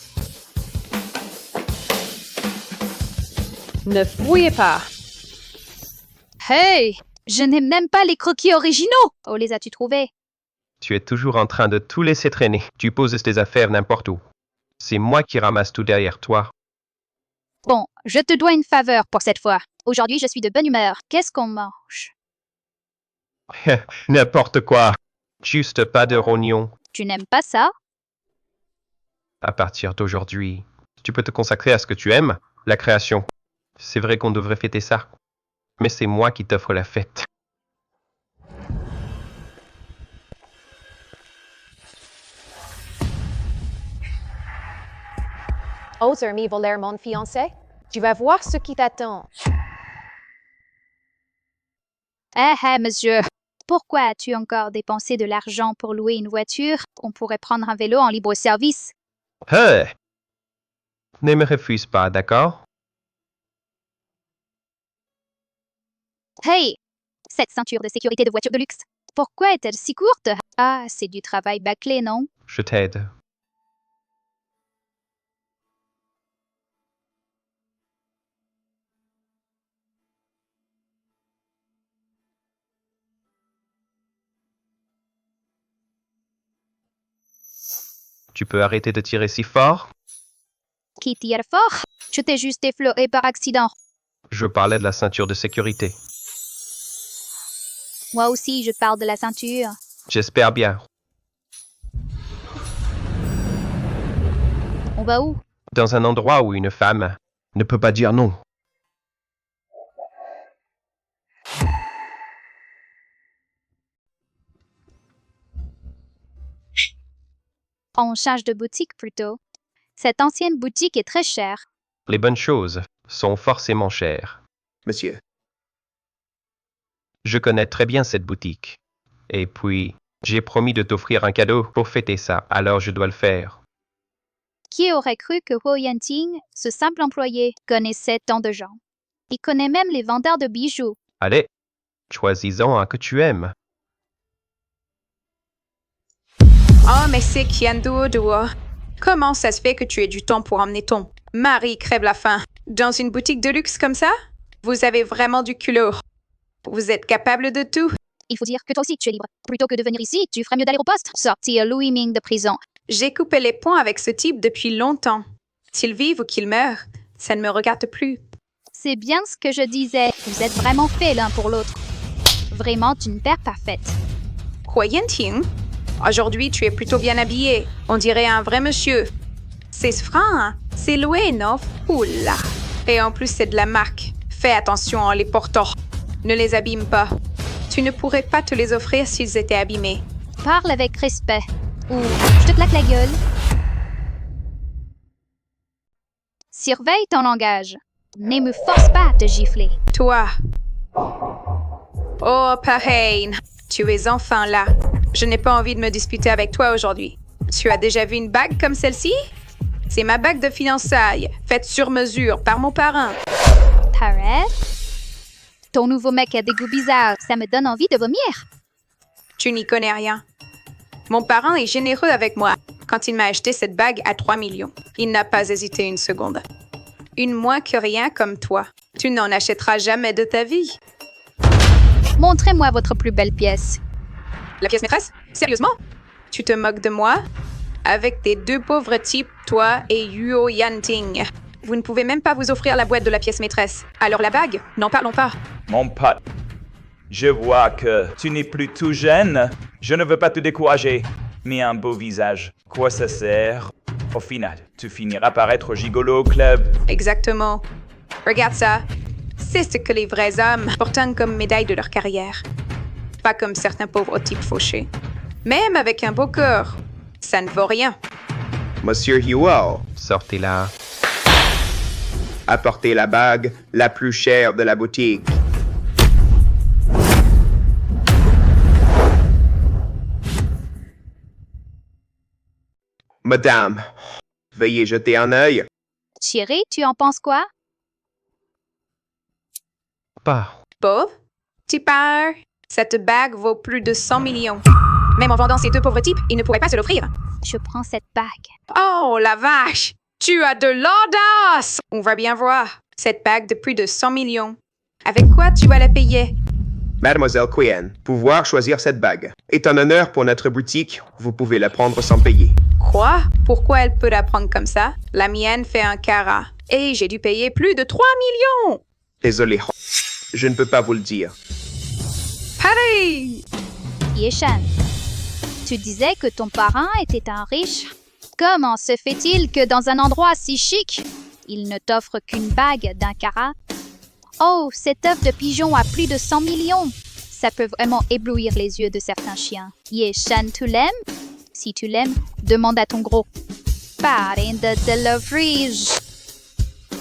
Ne fouillez pas. Hey! Je n'ai même pas les croquis originaux! Oh, les as-tu trouvés? Tu es toujours en train de tout laisser traîner. Tu poses tes affaires n'importe où. C'est moi qui ramasse tout derrière toi. Bon, je te dois une faveur pour cette fois. Aujourd'hui, je suis de bonne humeur. Qu'est-ce qu'on mange? N'importe quoi. Juste pas de rognon. Tu n'aimes pas ça? À partir d'aujourd'hui, tu peux te consacrer à ce que tu aimes, la création. C'est vrai qu'on devrait fêter ça. Mais c'est moi qui t'offre la fête. Ose Hermie voler mon fiancé? Tu vas voir ce qui t'attend. Monsieur. Pourquoi as-tu encore dépensé de l'argent pour louer une voiture? On pourrait prendre un vélo en libre-service. Hey! Ne me refuse pas, d'accord? Hey! Cette ceinture de sécurité de voiture de luxe, pourquoi est-elle si courte? Ah, c'est du travail bâclé, non? Je t'aide. Tu peux arrêter de tirer si fort? Qui tire fort? Je t'ai juste effleuré par accident. Je parlais de la ceinture de sécurité. Moi aussi, je parle de la ceinture. J'espère bien. On va où? Dans un endroit où une femme ne peut pas dire non. On change de boutique plutôt. Cette ancienne boutique est très chère. Les bonnes choses sont forcément chères. Monsieur. Je connais très bien cette boutique. Et puis, j'ai promis de t'offrir un cadeau pour fêter ça, alors je dois le faire. Qui aurait cru que Huo Yanting, ce simple employé, connaissait tant de gens? Il connaît même les vendeurs de bijoux. Allez, choisis-en un que tu aimes. Oh, mais c'est Qianduo Duo. Comment ça se fait que tu aies du temps pour emmener ton mari crève la faim dans une boutique de luxe comme ça? Vous avez vraiment du culot. Vous êtes capable de tout. Il faut dire que toi aussi tu es libre. Plutôt que de venir ici, tu ferais mieux d'aller au poste. Sortir Lu Yiming de prison. J'ai coupé les ponts avec ce type depuis longtemps. Qu'il vive ou qu'il meure, ça ne me regarde plus. C'est bien ce que je disais. Vous êtes vraiment faits l'un pour l'autre. Vraiment une paire parfaite. Huo Yanting? Aujourd'hui, tu es plutôt bien habillé. On dirait un vrai monsieur. 16 francs, hein? C'est loué, non? Oula! Et en plus, c'est de la marque. Fais attention en les portant. Ne les abîme pas. Tu ne pourrais pas te les offrir s'ils étaient abîmés. Parle avec respect, ou je te claque la gueule. Surveille ton langage. Ne me force pas à te gifler. Toi. Oh, pareil. Tu es enfin là. Je n'ai pas envie de me disputer avec toi aujourd'hui. Tu as déjà vu une bague comme celle-ci? C'est ma bague de fiançailles, faite sur mesure par mon parrain. T'arrêtes? Ton nouveau mec a des goûts bizarres. Ça me donne envie de vomir. Tu n'y connais rien. Mon parrain est généreux avec moi. Quand il m'a acheté cette bague à 3 millions, il n'a pas hésité une seconde. Une moins que rien comme toi. Tu n'en achèteras jamais de ta vie. Montrez-moi votre plus belle pièce. La pièce maîtresse? Sérieusement? Tu te moques de moi? Avec tes deux pauvres types, toi et Yuo Yanting. Vous ne pouvez même pas vous offrir la boîte de la pièce maîtresse. Alors la bague? N'en parlons pas. Mon pote, je vois que tu n'es plus tout jeune. Je ne veux pas te décourager, mais un beau visage, quoi ça sert? Au final, tu finiras par être gigolo au club. Exactement. Regarde ça. C'est ce que les vrais hommes portent comme médaille de leur carrière. Pas comme certains pauvres types fauchés. Même avec un beau corps, ça ne vaut rien. Monsieur Huo, Sortez-la. apportez la bague la plus chère de la boutique. Madame, veuillez jeter un œil. Chérie, tu en penses quoi? Pas. Pauvre? Tu pars? Cette bague vaut plus de 100 millions. Même en vendant ces deux pauvres types, ils ne pourraient pas se l'offrir. Je prends cette bague. Oh, la vache! Tu as de l'audace! On va bien voir. Cette bague de plus de 100 millions. Avec quoi tu vas la payer? Mademoiselle Quinn, pouvoir choisir cette bague est un honneur pour notre boutique. Vous pouvez la prendre sans payer. Quoi? Pourquoi elle peut la prendre comme ça? La mienne fait un carat. Et j'ai dû payer plus de 3 millions! Désolé, je ne peux pas vous le dire. Pareil! Yeshan, tu disais que ton parrain était un riche. Comment se fait-il que dans un endroit si chic, il ne t'offre qu'une bague d'un carat? Oh, cette œuf de pigeon a plus de 100 millions. Ça peut vraiment éblouir les yeux de certains chiens. Yeshan, tu l'aimes? Si tu l'aimes, demande à ton gros. Parrain de l'offrige.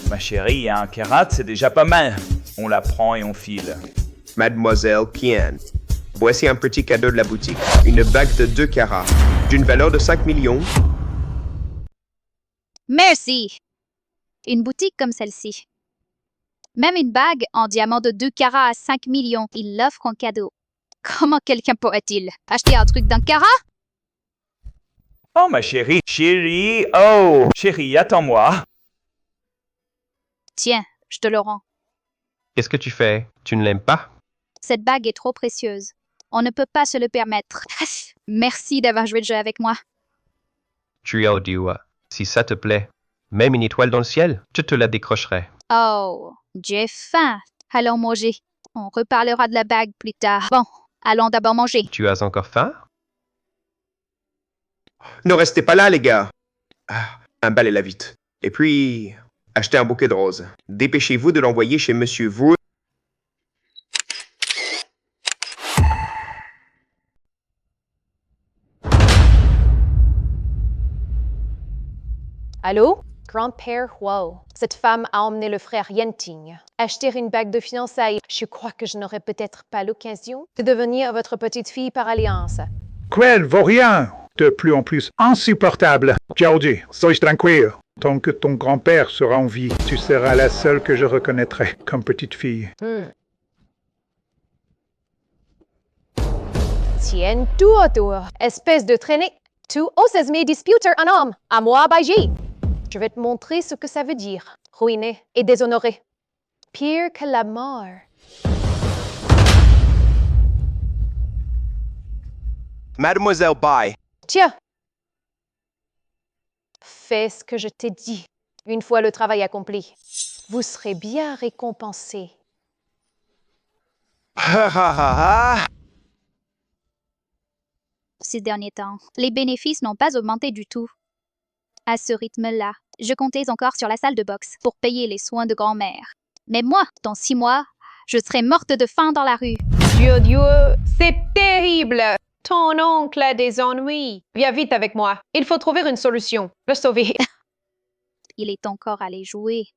Ma chérie, un carat, c'est déjà pas mal. On la prend et on file. Mademoiselle Quinn, voici un petit cadeau de la boutique. Une bague de 2 carats, d'une valeur de 5 millions. Merci. Une boutique comme celle-ci. Même une bague en diamant de 2 carats à 5 millions, il l'offre en cadeau. Comment quelqu'un pourrait-il acheter un truc d'un carat? Oh, ma chérie, chérie, oh, chérie, attends-moi. Tiens, je te le rends. Qu'est-ce que tu fais? Tu ne l'aimes pas? Cette bague est trop précieuse. On ne peut pas se le permettre. Merci d'avoir joué le jeu avec moi. Trio Dua. Si ça te plaît, même une étoile dans le ciel, je te la décrocherai. Oh, j'ai faim. Allons manger. On reparlera de la bague plus tard. Bon, allons d'abord manger. Tu as encore faim? Ne restez pas là, les gars. Ah, emballez-la vite. Et puis, achetez un bouquet de roses. Dépêchez-vous de l'envoyer chez Monsieur Wu. Allô? Grand-père Huo. Cette femme a emmené le frère Yenting acheter une bague de fiançailles. Je crois que je n'aurai peut-être pas l'occasion de devenir votre petite fille par alliance. Quel vaurien! De plus en plus insupportable. Georgie, sois tranquille. Tant que ton grand-père sera en vie, tu seras la seule que je reconnaîtrai comme petite fille. Tiens tout autour, espèce de traînée. Tu oses me disputer un homme, à moi, Baiji. Je vais te montrer ce que ça veut dire. Ruiné et déshonoré. Pire que la mort. Mademoiselle Bai. Tiens. Fais ce que je t'ai dit. Une fois le travail accompli, vous serez bien récompensé. Ces derniers temps, les bénéfices n'ont pas augmenté du tout. À ce rythme-là, je comptais encore sur la salle de boxe pour payer les soins de grand-mère. Mais moi, dans 6 mois, je serai morte de faim dans la rue. Dieu, c'est terrible! Ton oncle a des ennuis. Viens vite avec moi. Il faut trouver une solution. Le sauver. Il est encore allé jouer.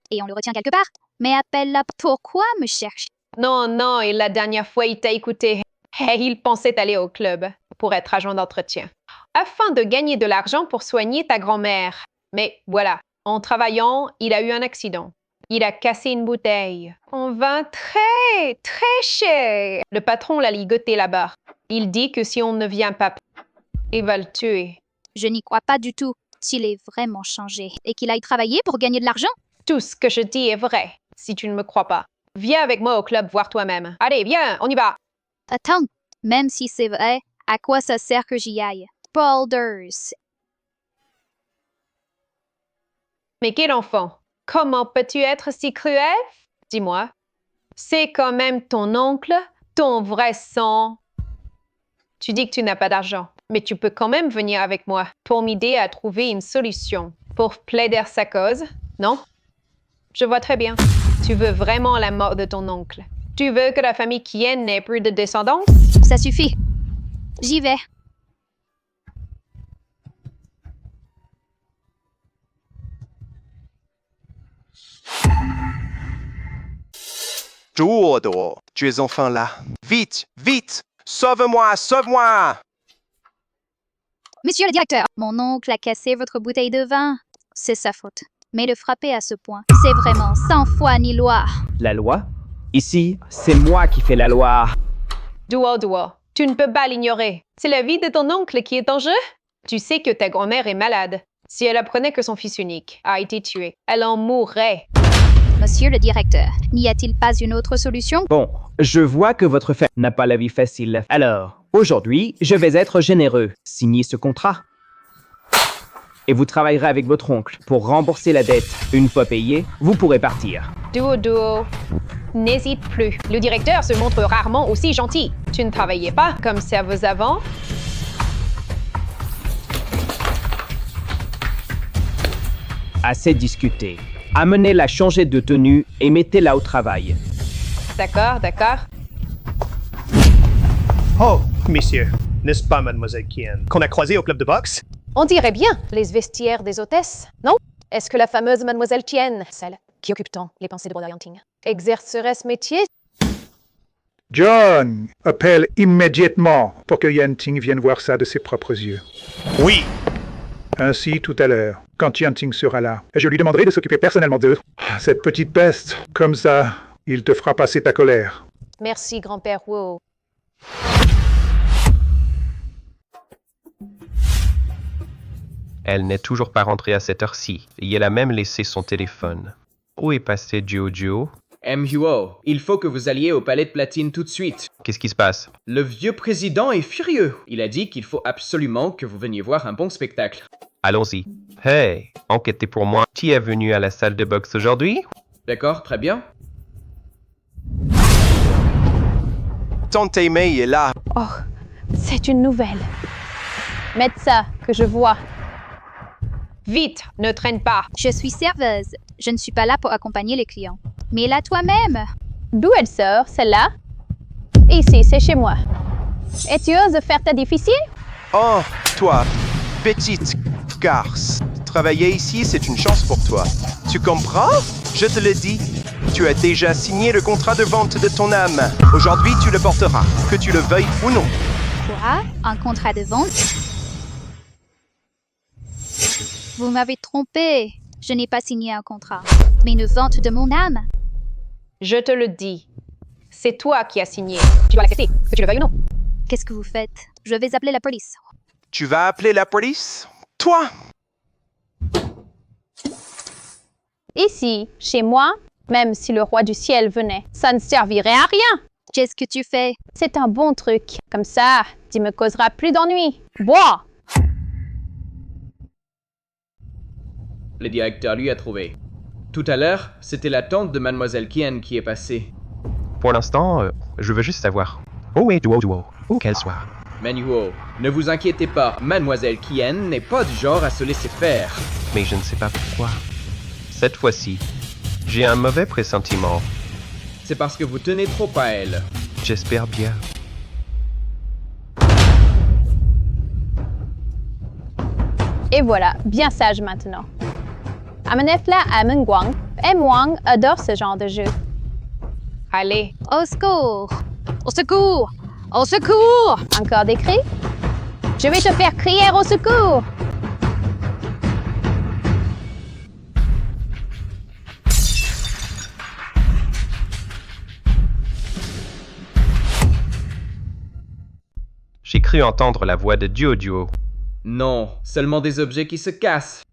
Et on le retient quelque part. Mais appelle-la. Pourquoi me chercher? Non, et la dernière fois, il t'a écouté. Et il pensait aller au club pour être agent d'entretien, afin de gagner de l'argent pour soigner ta grand-mère. Mais voilà, en travaillant, il a eu un accident. Il a cassé une bouteille. En vin très, très cher. Le patron l'a ligoté là-bas. Il dit que si on ne vient pas, il va le tuer. Je n'y crois pas du tout. S'il est vraiment changé et qu'il aille travailler pour gagner de l'argent. Tout ce que je dis est vrai, si tu ne me crois pas. Viens avec moi au club voir toi-même. Allez, viens, on y va. Attends, même si c'est vrai, à quoi ça sert que j'y aille? Boulders. Mais quel enfant! Comment peux-tu être si cruel? Dis-moi. C'est quand même ton oncle, ton vrai sang. Tu dis que tu n'as pas d'argent, mais tu peux quand même venir avec moi pour m'aider à trouver une solution. Pour plaider sa cause, non? Je vois très bien. Tu veux vraiment la mort de ton oncle. Tu veux que la famille Kien n'ait plus de descendants? Ça suffit. J'y vais. Duodo, tu es enfin là. Vite, vite! Sauve-moi, sauve-moi! Monsieur le directeur, mon oncle a cassé votre bouteille de vin. C'est sa faute. Mais le frapper à ce point, c'est vraiment sans foi ni loi. La loi? Ici, c'est moi qui fais la loi. Duo, tu ne peux pas l'ignorer. C'est la vie de ton oncle qui est en jeu. Tu sais que ta grand-mère est malade. Si elle apprenait que son fils unique a été tué, elle en mourrait. Monsieur le directeur, n'y a-t-il pas une autre solution? Bon, je vois que votre femme n'a pas la vie facile. Alors, aujourd'hui, je vais être généreux. Signez ce contrat. Et vous travaillerez avec votre oncle pour rembourser la dette. Une fois payé, vous pourrez partir. Duo, n'hésite plus. Le directeur se montre rarement aussi gentil. Tu ne travaillais pas comme serveuse avant? Assez discuté. Amenez-la changer de tenue et mettez-la au travail. D'accord. Oh, messieurs, n'est-ce pas, mademoiselle Kien, qu'on a croisé au club de boxe? On dirait bien les vestiaires des hôtesses, non? Est-ce que la fameuse mademoiselle Kien, celle qui occupe tant les pensées de Broda Yanting, exercerait ce métier? John, appelle immédiatement pour que Yanting vienne voir ça de ses propres yeux. Oui. Ainsi, tout à l'heure, quand Yanting sera là, je lui demanderai de s'occuper personnellement d'eux. Cette petite peste, comme ça, il te fera passer ta colère. Merci, grand-père Wu. Elle n'est toujours pas rentrée à cette heure-ci, et elle a même laissé son téléphone. Où est passé Jojo? MUO, il faut que vous alliez au palais de platine tout de suite. Qu'est-ce qui se passe? Le vieux président est furieux. Il a dit qu'il faut absolument que vous veniez voir un bon spectacle. Allons-y. Hey, enquêtez pour moi. Qui est venu à la salle de boxe aujourd'hui? D'accord, très bien. Tante May est là. Oh, c'est une nouvelle. Mettez ça, que je vois. Vite, ne traîne pas. Je suis serveuse. Je ne suis pas là pour accompagner les clients. Mais là toi-même. D'où elle sort, celle-là? Ici, c'est chez moi. Es-tu ose faire ta difficile? Oh, toi, petite garce. Travailler ici, c'est une chance pour toi. Tu comprends? Je te le dis. Tu as déjà signé le contrat de vente de ton âme. Aujourd'hui, tu le porteras, que tu le veuilles ou non. Quoi? Un contrat de vente? Vous m'avez trompé. Je n'ai pas signé un contrat, mais une vente de mon âme. Je te le dis. C'est toi qui as signé. Tu dois l'accepter, que tu le veuilles ou non. Qu'est-ce que vous faites? Je vais appeler la police. Tu vas appeler la police? Toi? Ici, chez moi, même si le roi du ciel venait, ça ne servirait à rien. Qu'est-ce que tu fais? C'est un bon truc. Comme ça, tu me causeras plus d'ennuis. Bois! Le directeur lui a trouvé. Tout à l'heure, c'était la tante de mademoiselle Kien qui est passée. Pour l'instant, je veux juste savoir. Où est Duo? Où qu'elle soit? Manuo, ne vous inquiétez pas, mademoiselle Kien n'est pas du genre à se laisser faire. Mais je ne sais pas pourquoi. Cette fois-ci, J'ai un mauvais pressentiment. C'est parce que vous tenez trop à elle. J'espère bien. Et voilà, bien sage maintenant. Amenefla Amengwang, Mwang adore ce genre de jeu. Allez, Au secours! Au secours! Au secours! Encore des cris? Je vais te faire crier au secours! J'ai cru entendre la voix de Duo. Non, seulement des objets qui se cassent.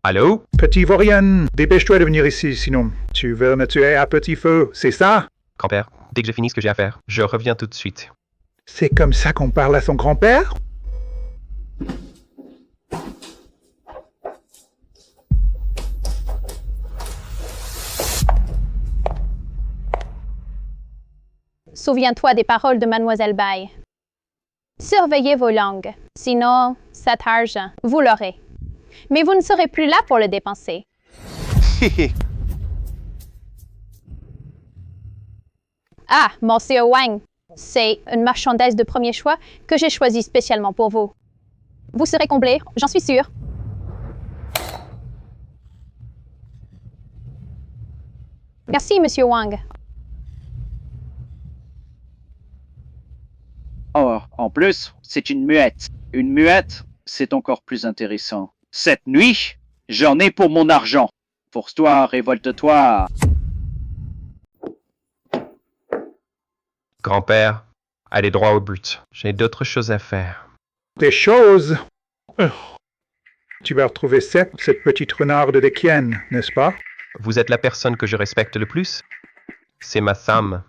Allô? Petit vaurien, dépêche-toi de venir ici, sinon tu veux me tuer à petit feu, c'est ça? Grand-père, dès que j'ai fini ce que j'ai à faire, je reviens tout de suite. C'est comme ça qu'on parle à son grand-père? Souviens-toi des paroles de Mademoiselle Bai. Surveillez vos langues, sinon, cet argent, vous l'aurez. Mais vous ne serez plus là pour le dépenser. Ah, Monsieur Wang, c'est une marchandise de premier choix que j'ai choisie spécialement pour vous. Vous serez comblé, j'en suis sûre. Merci, Monsieur Wang. Oh, en plus, c'est une muette. Une muette, c'est encore plus intéressant. Cette nuit, j'en ai pour mon argent. Force-toi, révolte-toi. Grand-père, allez droit au but. J'ai d'autres choses à faire. Des choses? Tu vas retrouver cette petite renarde de Kien, n'est-ce pas? Vous êtes la personne que je respecte le plus? C'est ma femme.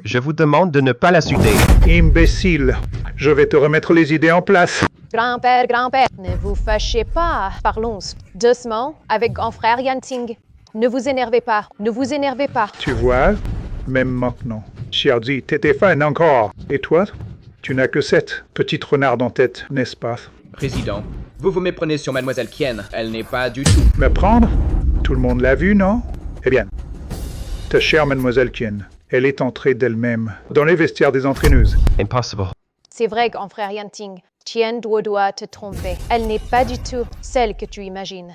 Je vous demande de ne pas la suder. Imbécile, je vais te remettre les idées en place. Grand-père, grand-père, ne vous fâchez pas. Parlons doucement avec grand frère Yanting. Ne vous énervez pas, ne vous énervez pas. Tu vois, même maintenant, Xiaozi, t'étais fan encore. Et toi, tu n'as que cette petite renarde en tête, n'est-ce pas? Président, vous vous méprenez sur Mademoiselle Kien. Elle n'est pas du tout... Me prendre? Tout le monde l'a vu, non? Eh bien, ta chère Mademoiselle Kien, elle est entrée d'elle-même dans les vestiaires des entraîneuses. Impossible. C'est vrai, grand frère Yanting. Tien doit te tromper. Elle n'est pas du tout celle que tu imagines.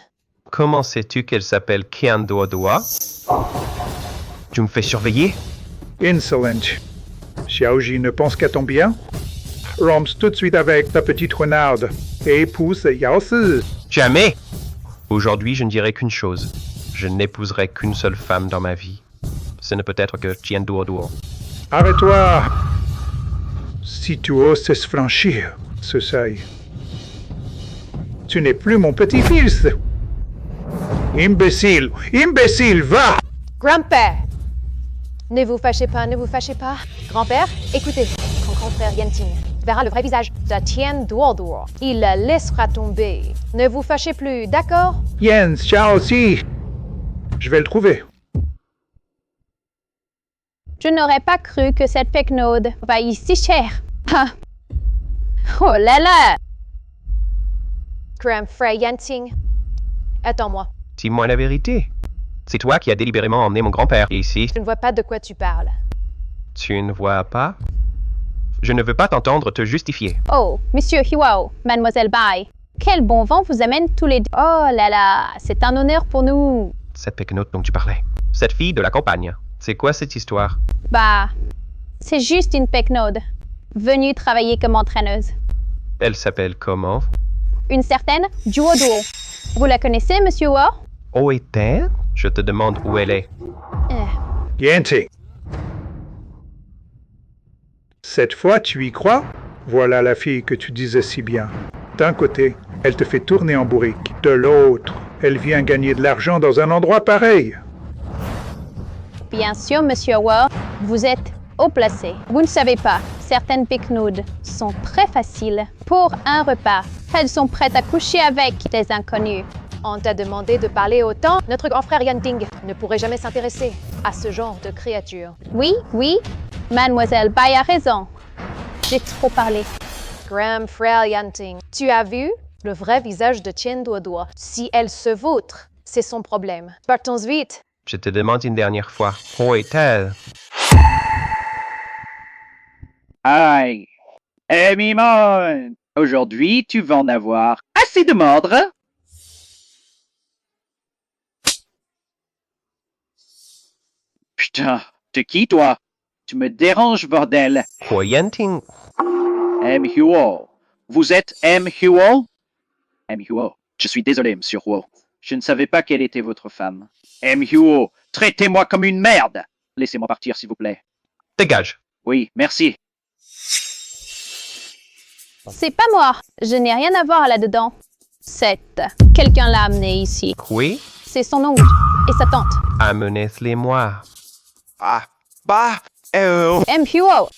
Comment sais-tu qu'elle s'appelle Kian Doa? Tu me fais surveiller? Insolent. Xiaoji ne pense qu'à ton bien? Romps tout de suite avec ta petite renarde et épouse Yao Si. Jamais! Aujourd'hui, je ne dirai qu'une chose. Je n'épouserai qu'une seule femme dans ma vie. Ce ne peut être que Tien Doa. Arrête-toi! Si tu oses franchir ce seuil, tu n'es plus mon petit-fils! Imbécile! Imbécile, va! Grand-père! Ne vous fâchez pas, ne vous fâchez pas. Grand-père, écoutez, quand grand frère Yanting verra le vrai visage de Tien Duo, il la laissera tomber. Ne vous fâchez plus, d'accord? Yen, Xiao Si! Je vais le trouver. Je n'aurais pas cru que cette pecnode vaille si cher. Ah. Oh là là! Grand frère Yanting, attends-moi. Dis-moi la vérité. C'est toi qui as délibérément emmené mon grand-père ici. Je ne vois pas de quoi tu parles. Tu ne vois pas? Je ne veux pas t'entendre te justifier. Oh, Monsieur Huao, Mademoiselle Bai, quel bon vent vous amène tous les deux. Oh là là, c'est un honneur pour nous. Cette péquenote dont tu parlais. Cette fille de la campagne. C'est quoi cette histoire? Bah, c'est juste une pecnode, venue travailler comme entraîneuse. Elle s'appelle comment? Une certaine Duo. Vous la connaissez, Monsieur Huao? Oh, est-elle? Je te demande où elle est. Yanting. Cette fois, tu y crois? Voilà la fille que tu disais si bien. D'un côté, elle te fait tourner en bourrique. De l'autre, elle vient gagner de l'argent dans un endroit pareil. Bien sûr, Monsieur Huao, vous êtes haut placé. Vous ne savez pas, certaines pecnodes sont très faciles pour un repas. Elles sont prêtes à coucher avec des inconnus. On t'a demandé de parler autant. Notre grand frère Yanting ne pourrait jamais s'intéresser à ce genre de créature. Oui, Mademoiselle Bai a raison. J'ai trop parlé. Grand frère Yanting, tu as vu le vrai visage de Tien Duo. Si elle se vautre, C'est son problème. Partons vite. Je te demande une dernière fois. Où est-elle? Aïe. Mimon, aujourd'hui, tu vas en avoir assez de mordre. Putain, t'es qui, toi? Tu me déranges, bordel. Huo. M. Huo. Vous êtes M. Huo? M. Huo. Je suis désolé, monsieur Huo. Je ne savais pas quelle était votre femme. M. Huo, traitez-moi comme une merde. Laissez-moi partir, s'il vous plaît. Dégage. Oui, merci. C'est pas moi. Je n'ai rien à voir là-dedans. Quelqu'un l'a amené ici. Oui? C'est son oncle et sa tante. Amenez-les-moi. Ah, bah, M. Huo.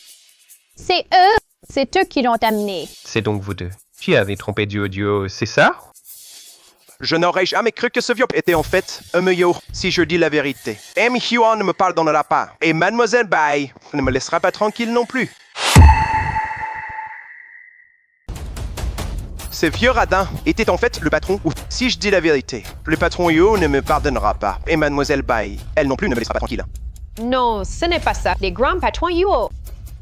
C'est eux. C'est eux qui l'ont amené. C'est donc vous deux. Tu avais trompé duo, c'est ça? Je n'aurais jamais cru que ce vieux était en fait un meilleur, si je dis la vérité. M. Huon ne me pardonnera pas. Et Mademoiselle Bai ne me laissera pas tranquille non plus. Ce vieux radin était en fait le patron, ou si je dis la vérité, le patron Huo ne me pardonnera pas. Et Mademoiselle Bai, elle non plus ne me laissera pas tranquille. Non, ce n'est pas ça. Les grands patrons Huo.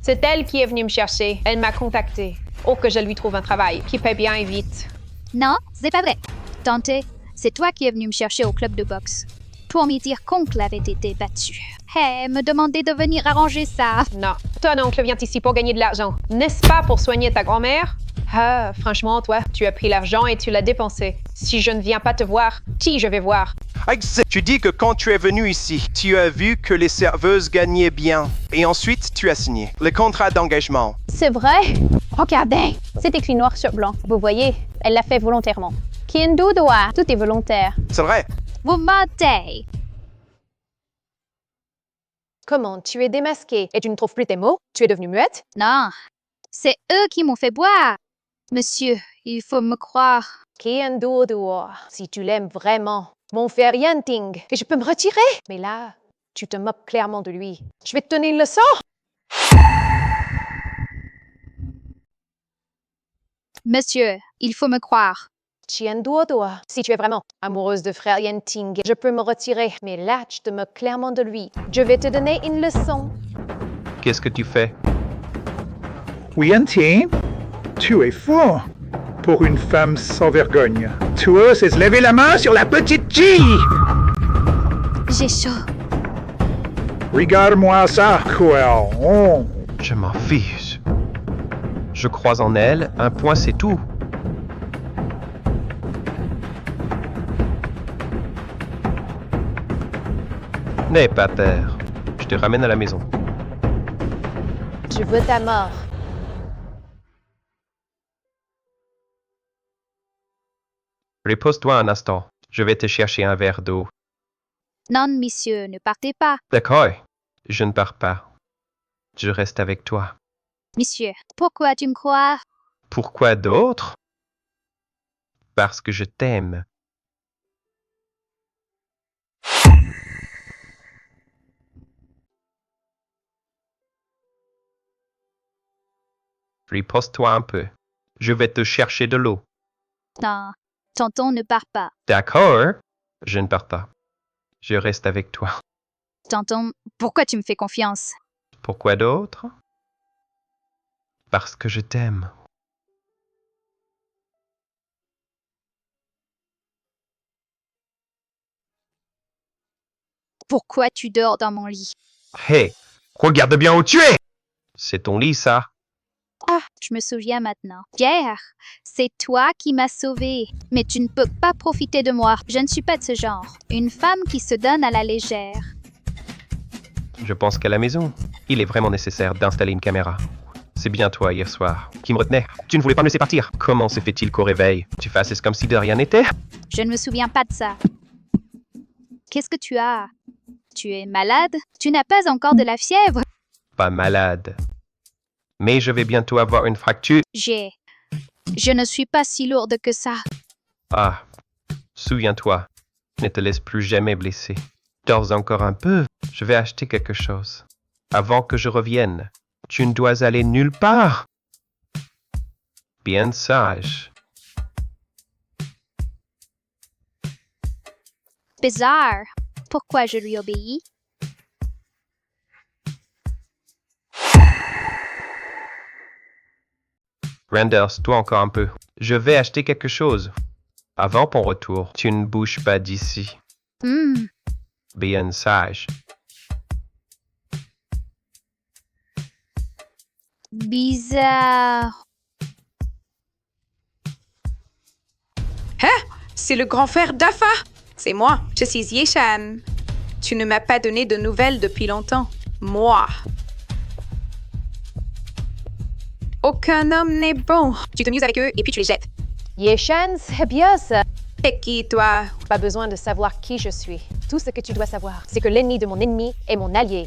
C'est elle qui est venue me chercher. Elle m'a contacté. Oh, que je lui trouve un travail qui paie bien et vite. Non, c'est pas vrai. Tante, c'est toi qui es venu me chercher au club de boxe pour me dire qu'oncle avait été battu. Hé, me demander de venir arranger ça. Non, ton oncle vient ici pour gagner de l'argent. N'est-ce pas pour soigner ta grand-mère? Ah, franchement, toi, tu as pris l'argent et tu l'as dépensé. Si je ne viens pas te voir, qui je vais voir? Tu dis que quand tu es venu ici, tu as vu que les serveuses gagnaient bien. Et ensuite, tu as signé le contrat d'engagement. C'est vrai? Regardez. C'est écrit noir sur blanc. Vous voyez, elle l'a fait volontairement. Kiendo doa. Tout est volontaire. C'est vrai. Vous mentez. Comment? Tu es démasquée et tu ne trouves plus tes mots? Tu es devenue muette? Non, c'est eux qui m'ont fait boire. Monsieur, il faut me croire. Kiendo doa. Si tu l'aimes vraiment. Mon frère Yanting. Et je peux me retirer. Mais là, tu te moques clairement de lui. Je vais te donner une leçon. Monsieur, il faut me croire. Chienduodoa. Si tu es vraiment amoureuse de frère Yanting, je peux me retirer. Mais là, tu te moques clairement de lui. Je vais te donner une leçon. Qu'est-ce que tu fais? Yanting, tu es fou. Pour une femme sans vergogne. Tu oses lever la main sur la petite fille. J'ai chaud. Regarde-moi ça, Cruel. Oh. Je m'en fiche. Je crois en elle, un point c'est tout. N'aie pas peur. Je te ramène à la maison. Je veux ta mort. Repose-toi un instant. Je vais te chercher un verre d'eau. Non, monsieur, ne partez pas. D'accord. Je ne pars pas. Je reste avec toi. Monsieur, pourquoi tu me crois? Pourquoi d'autre? Parce que je t'aime. Repose-toi un peu. Je vais te chercher de l'eau. Non, tonton ne part pas. D'accord. Je ne pars pas. Je reste avec toi. Tonton, pourquoi tu me fais confiance? Pourquoi d'autre? Parce que je t'aime. Pourquoi tu dors dans mon lit? Hé, regarde bien où tu es! C'est ton lit, ça. Ah, je me souviens maintenant. Pierre, c'est toi qui m'as sauvée. Mais tu ne peux pas profiter de moi. Je ne suis pas de ce genre. Une femme qui se donne à la légère. Je pense qu'à la maison, il est vraiment nécessaire d'installer une caméra. C'est bien toi, hier soir, qui me retenais. Tu ne voulais pas me laisser partir. Comment se fait-il qu'au réveil, tu fasses comme si de rien n'était? Je ne me souviens pas de ça. Qu'est-ce que tu as? Tu es malade? Tu n'as pas encore de la fièvre? Pas malade. Mais je vais bientôt avoir une fracture. Je ne suis pas si lourde que ça. Ah, souviens-toi, ne te laisse plus jamais blesser. Dors encore un peu, je vais acheter quelque chose. Avant que je revienne, tu ne dois aller nulle part. Bien sage. Bizarre. Pourquoi je lui obéis? Randers, toi encore un peu. Je vais acheter quelque chose. Avant ton retour, tu ne bouges pas d'ici. Bien sage. Bizarre. Hein? C'est le grand frère d'Afa. C'est moi, je suis Yeshan. Tu ne m'as pas donné de nouvelles depuis longtemps. Moi. Aucun homme n'est bon. Tu t'amuses avec eux et puis tu les jettes. Yeshan, c'est bien ça. Et qui, toi? Pas besoin de savoir qui je suis. Tout ce que tu dois savoir, c'est que l'ennemi de mon ennemi est mon allié.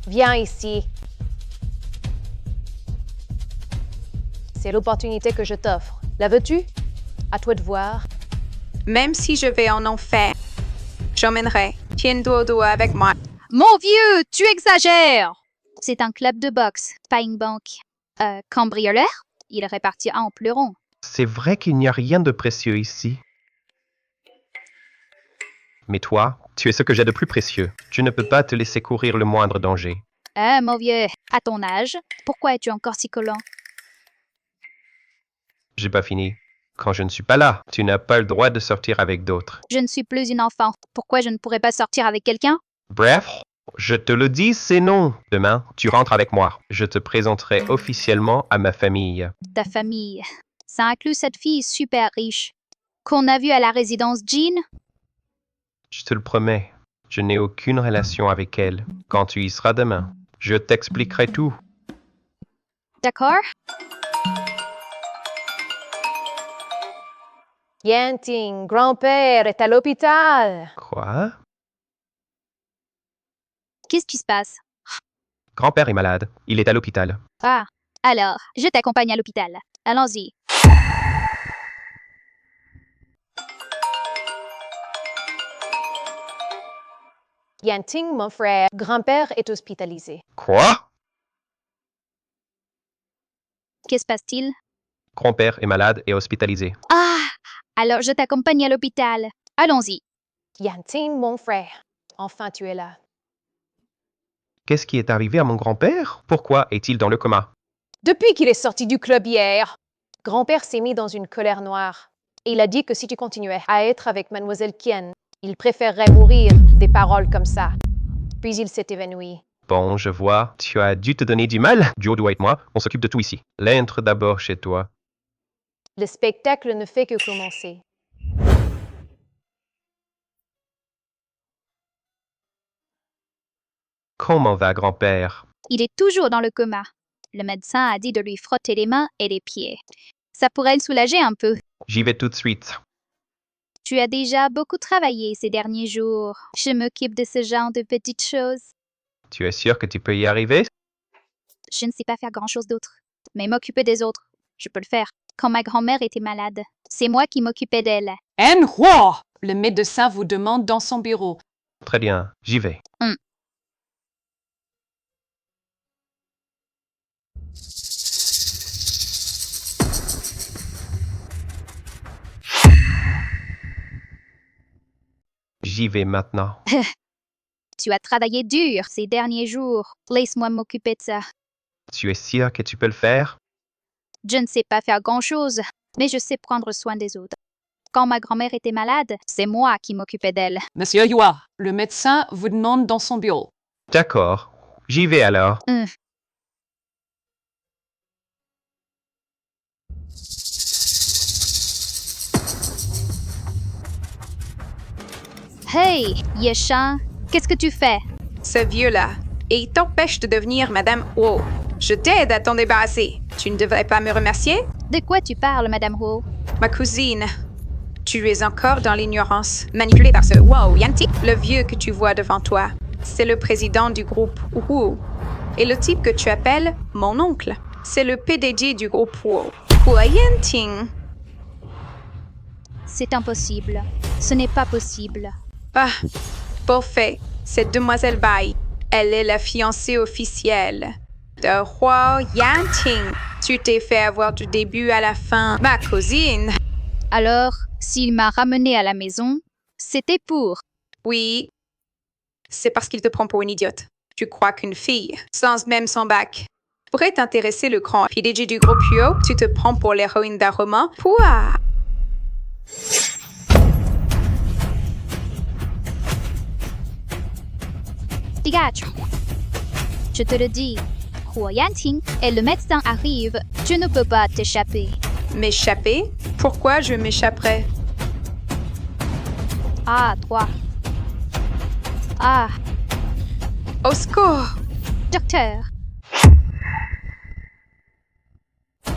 Viens ici. C'est l'opportunité que je t'offre. La veux-tu? À toi de voir. Même si je vais en enfer, j'emmènerai Tienduo avec moi. Mon vieux, tu exagères! C'est un club de boxe, pas une banque. Cambrioleur? Il répartira en pleurant. C'est vrai qu'il n'y a rien de précieux ici. Mais toi, tu es ce que j'ai de plus précieux. Tu ne peux pas te laisser courir le moindre danger. Mon vieux, à ton âge, pourquoi es-tu encore si collant? J'ai pas fini. Quand je ne suis pas là, tu n'as pas le droit de sortir avec d'autres. Je ne suis plus une enfant. Pourquoi je ne pourrais pas sortir avec quelqu'un? Bref, je te le dis, c'est non. Demain, tu rentres avec moi. Je te présenterai officiellement à ma famille. Ta famille. Ça inclut cette fille super riche qu'on a vue à la résidence Jean? Je te le promets, je n'ai aucune relation avec elle. Quand tu y seras demain, je t'expliquerai tout. D'accord? Yanting, grand-père est à l'hôpital. Quoi? Qu'est-ce qui se passe? Grand-père est malade. Il est à l'hôpital. Ah, alors, je t'accompagne à l'hôpital. Allons-y. Yanting, mon frère, grand-père est hospitalisé. Quoi? Que se passe-t-il? Grand-père est malade et hospitalisé. Ah! Alors je t'accompagne à l'hôpital. Allons-y. Yanting, mon frère, enfin tu es là. Qu'est-ce qui est arrivé à mon grand-père? Pourquoi est-il dans le coma? Depuis qu'il est sorti du club hier, grand-père s'est mis dans une colère noire. Et il a dit que si tu continuais à être avec Mademoiselle Kien, il préférerait mourir des paroles comme ça. Puis il s'est évanoui. Bon, je vois. Tu as dû te donner du mal. Jodo et moi, on s'occupe de tout ici. L'entre d'abord chez toi. Le spectacle ne fait que commencer. Comment va, grand-père? Il est toujours dans le coma. Le médecin a dit de lui frotter les mains et les pieds. Ça pourrait le soulager un peu. J'y vais tout de suite. Tu as déjà beaucoup travaillé ces derniers jours. Je m'occupe de ce genre de petites choses. Tu es sûr que tu peux y arriver? Je ne sais pas faire grand-chose d'autre. Mais m'occuper des autres, je peux le faire. Quand ma grand-mère était malade, c'est moi qui m'occupais d'elle. Enhua! Le médecin vous demande dans son bureau. Très bien, j'y vais. J'y vais maintenant. Tu as travaillé dur ces derniers jours. Laisse-moi m'occuper de ça. Tu es sûr que tu peux le faire? Je ne sais pas faire grand-chose, mais je sais prendre soin des autres. Quand ma grand-mère était malade, c'est moi qui m'occupais d'elle. Monsieur Yua, le médecin vous demande dans son bureau. D'accord, j'y vais alors. Hey, Yeshan, qu'est-ce que tu fais? Ce vieux-là, et il t'empêche de devenir Madame Wu. Je t'aide à t'en débarrasser. Tu ne devrais pas me remercier? De quoi tu parles, Madame Wu? Ma cousine. Tu es encore dans l'ignorance, manipulée par ce Wow Yanti. Le vieux que tu vois devant toi, c'est le président du groupe Wu. Et le type que tu appelles mon oncle, c'est le PDG du groupe Wu. Yanting. C'est impossible. Ce n'est pas possible. Ah, parfait. C'est Demoiselle Bai. Elle est la fiancée officielle de Roi Yanting. Tu t'es fait avoir du début à la fin, ma cousine. Alors, s'il m'a ramenée à la maison, C'était pour. Oui. C'est parce qu'il te prend pour une idiote. Tu crois qu'une fille, sans même son bac, pourrait t'intéresser le grand PDG du groupe UO? Tu te prends pour l'héroïne d'un roman? Pouah! Dégage. Je te le dis. Huo Yanting et le médecin arrivent. Tu ne peux pas t'échapper. M'échapper? Pourquoi je m'échapperais? Ah, toi. Ah. Au secours! Docteur.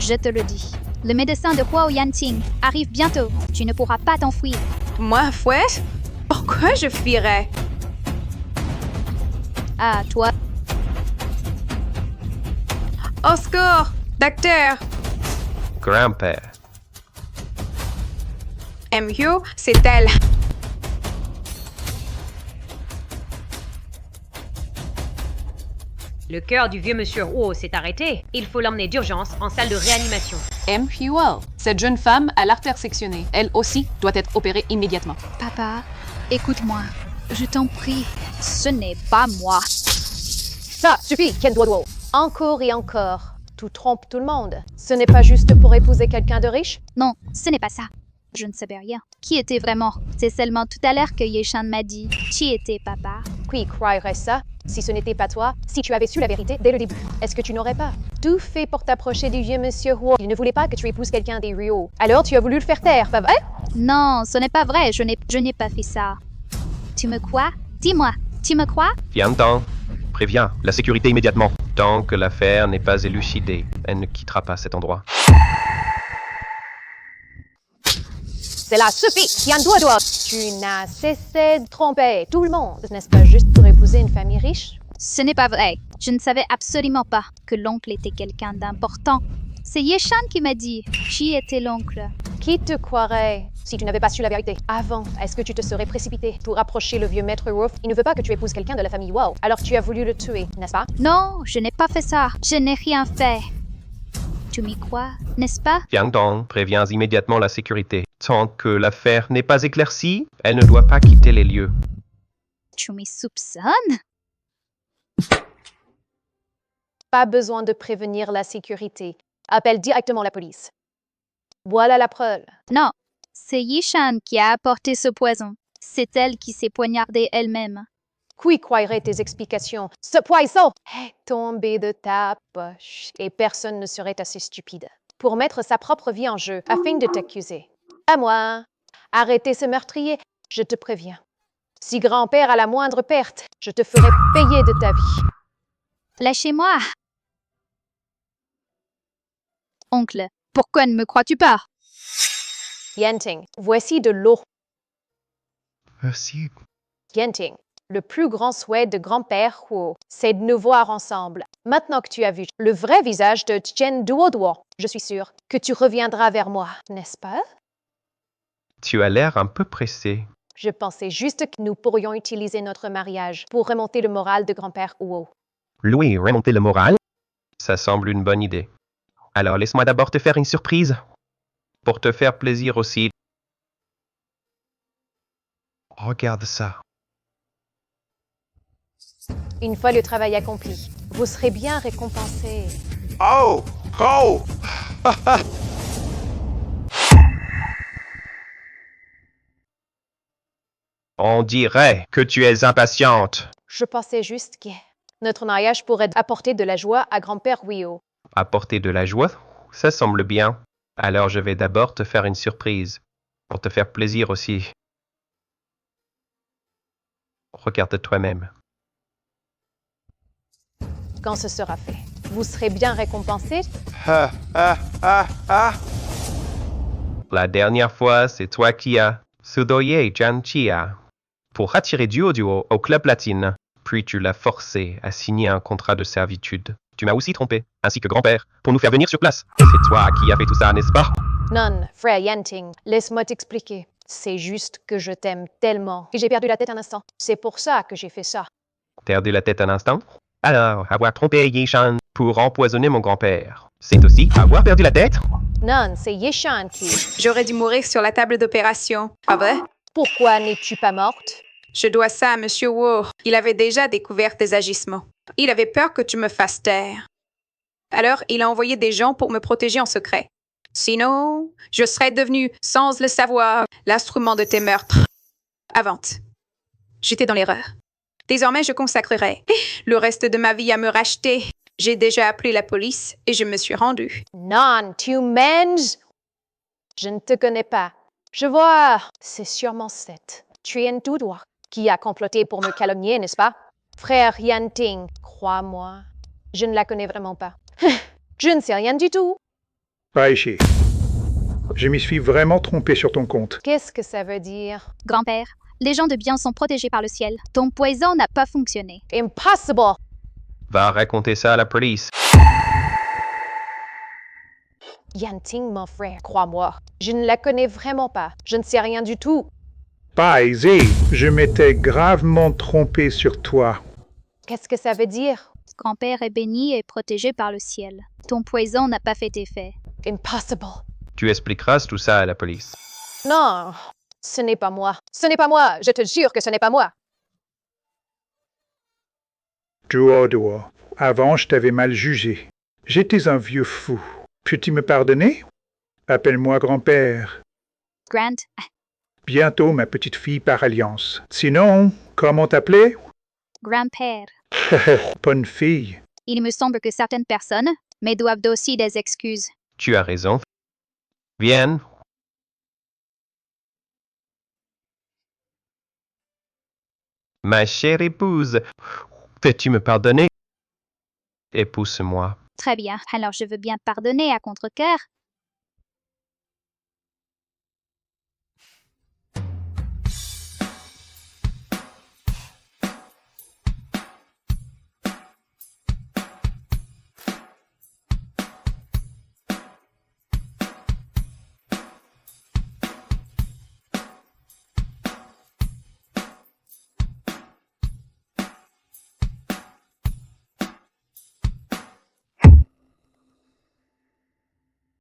Je te le dis. Le médecin de Huo Yanting arrive bientôt. Tu ne pourras pas t'enfuir. Moi, fouette? Pourquoi je fuirais? Ah, toi. Au secours! Docteur! Grand-père. MU, c'est elle. Le cœur du vieux monsieur Huo s'est arrêté. Il faut l'emmener d'urgence en salle de réanimation. M. Huo, cette jeune femme a l'artère sectionnée. Elle aussi doit être opérée immédiatement. Papa, écoute-moi. Je t'en prie. Ce n'est pas moi. Ça suffit, Ken Duoduo. Encore et encore. Tu trompes tout le monde. Ce n'est pas juste pour épouser quelqu'un de riche? Non, ce n'est pas ça. Je ne savais rien. Qui était vraiment? C'est seulement tout à l'heure que Yeshan m'a dit. Qui était papa? Qui croirait ça? Si ce n'était pas toi, si tu avais su la vérité dès le début, est-ce que tu n'aurais pas tout fait pour t'approcher du vieux monsieur Huo? Il ne voulait pas que tu épouses quelqu'un des Rio. Alors tu as voulu le faire taire, pas vrai? Non, ce n'est pas vrai. Je n'ai pas fait ça. Tu me crois? Dis-moi, tu me crois? Viens-t'en. Préviens la sécurité immédiatement. Tant que l'affaire n'est pas élucidée, elle ne quittera pas cet endroit. Cela suffit, Ken Duoduo. Tu n'as cessé de tromper tout le monde, n'est-ce pas juste pour épouser une famille riche? Ce n'est pas vrai. Je ne savais absolument pas que l'oncle était quelqu'un d'important. C'est Yeshan qui m'a dit. Qui était l'oncle? Qui te croirait si tu n'avais pas su la vérité avant? Est-ce que tu te serais précipité pour approcher le vieux maître Wolf? Il ne veut pas que tu épouses quelqu'un de la famille Wow. Alors tu as voulu le tuer, n'est-ce pas? Non, je n'ai pas fait ça. Je n'ai rien fait. Tu m'y crois, n'est-ce pas? Viens-t'en. Préviens immédiatement la sécurité. Tant que l'affaire n'est pas éclaircie, elle ne doit pas quitter les lieux. Tu m'y soupçonnes? Pas besoin de prévenir la sécurité. Appelle directement la police. Voilà la preuve. Non, c'est Yeshan qui a apporté ce poison. C'est elle qui s'est poignardée elle-même. Qui croirait tes explications? Ce poison est tombé de ta poche et personne ne serait assez stupide pour mettre sa propre vie en jeu afin de t'accuser. À moi. Arrêtez ce meurtrier, je te préviens. Si grand-père a la moindre perte, je te ferai payer de ta vie. Lâchez-moi. Oncle, pourquoi ne me crois-tu pas? Yanting, voici de l'eau. Merci. Yanting, le plus grand souhait de grand-père Huo, c'est de nous voir ensemble. Maintenant que tu as vu le vrai visage de Chen Duoduo, je suis sûre que tu reviendras vers moi, n'est-ce pas? Tu as l'air un peu pressé. Je pensais juste que nous pourrions utiliser notre mariage pour remonter le moral de grand-père Huo. Louis, remonter le moral? Ça semble une bonne idée. Alors laisse-moi d'abord te faire une surprise. Pour te faire plaisir aussi. Regarde ça. Une fois le travail accompli, vous serez bien récompensé. Oh! Oh! On dirait que tu es impatiente. Je pensais juste que notre mariage pourrait apporter de la joie à grand-père Huo. Apporter de la joie? Ça semble bien. Alors je vais d'abord te faire une surprise. Pour te faire plaisir aussi. Regarde toi-même. Quand ce sera fait, vous serez bien récompensé. La dernière fois, c'est toi qui as soudoyé Janchia pour attirer Duoduo au Club Platine. Puis tu l'as forcé à signer un contrat de servitude. Tu m'as aussi trompé, ainsi que grand-père, pour nous faire venir sur place. C'est toi qui as fait tout ça, n'est-ce pas? Non, frère Yanting, laisse-moi t'expliquer. C'est juste que je t'aime tellement et j'ai perdu la tête un instant. C'est pour ça que j'ai fait ça. Perdu la tête un instant? Alors, avoir trompé Yeshan pour empoisonner mon grand-père, c'est aussi avoir perdu la tête? Non, c'est Yeshan qui... J'aurais dû mourir sur la table d'opération. Ah vrai? Pourquoi n'es-tu pas morte? Je dois ça à Monsieur Wu. Il avait déjà découvert tes agissements. Il avait peur que tu me fasses taire. Alors, il a envoyé des gens pour me protéger en secret. Sinon, je serais devenu, sans le savoir, l'instrument de tes meurtres. Avante. J'étais dans l'erreur. Désormais, je consacrerai le reste de ma vie à me racheter. J'ai déjà appelé la police et je me suis rendue. Non, tu mens. Je ne te connais pas. Je vois. C'est sûrement Seth. Trien Dudois qui a comploté pour me calomnier, n'est-ce pas? Frère Yanting, crois-moi, je ne la connais vraiment pas. Je ne sais rien du tout. Raichi, je m'y suis vraiment trompé sur ton compte. Qu'est-ce que ça veut dire? Grand-père, les gens de bien sont protégés par le ciel. Ton poison n'a pas fonctionné. Impossible! Va raconter ça à la police. Yanting, mon frère, crois-moi, je ne la connais vraiment pas. Je ne sais rien du tout. Paisy, je m'étais gravement trompé sur toi. Qu'est-ce que ça veut dire? Grand-père est béni et protégé par le ciel. Ton poison n'a pas fait effet. Impossible. Tu expliqueras tout ça à la police. Non, ce n'est pas moi. Ce n'est pas moi. Je te jure que ce n'est pas moi. Duo, avant je t'avais mal jugé. J'étais un vieux fou. Peux-tu me pardonner? Appelle-moi grand-père. Grant, Bientôt ma petite fille par alliance. Sinon, comment t'appeler? grand-père. Bonne fille. Il me semble que certaines personnes me doivent aussi des excuses. Tu as raison. Viens. Ma chère épouse, peux-tu me pardonner? Épouse-moi. Très bien, alors je veux bien pardonner à contre-cœur,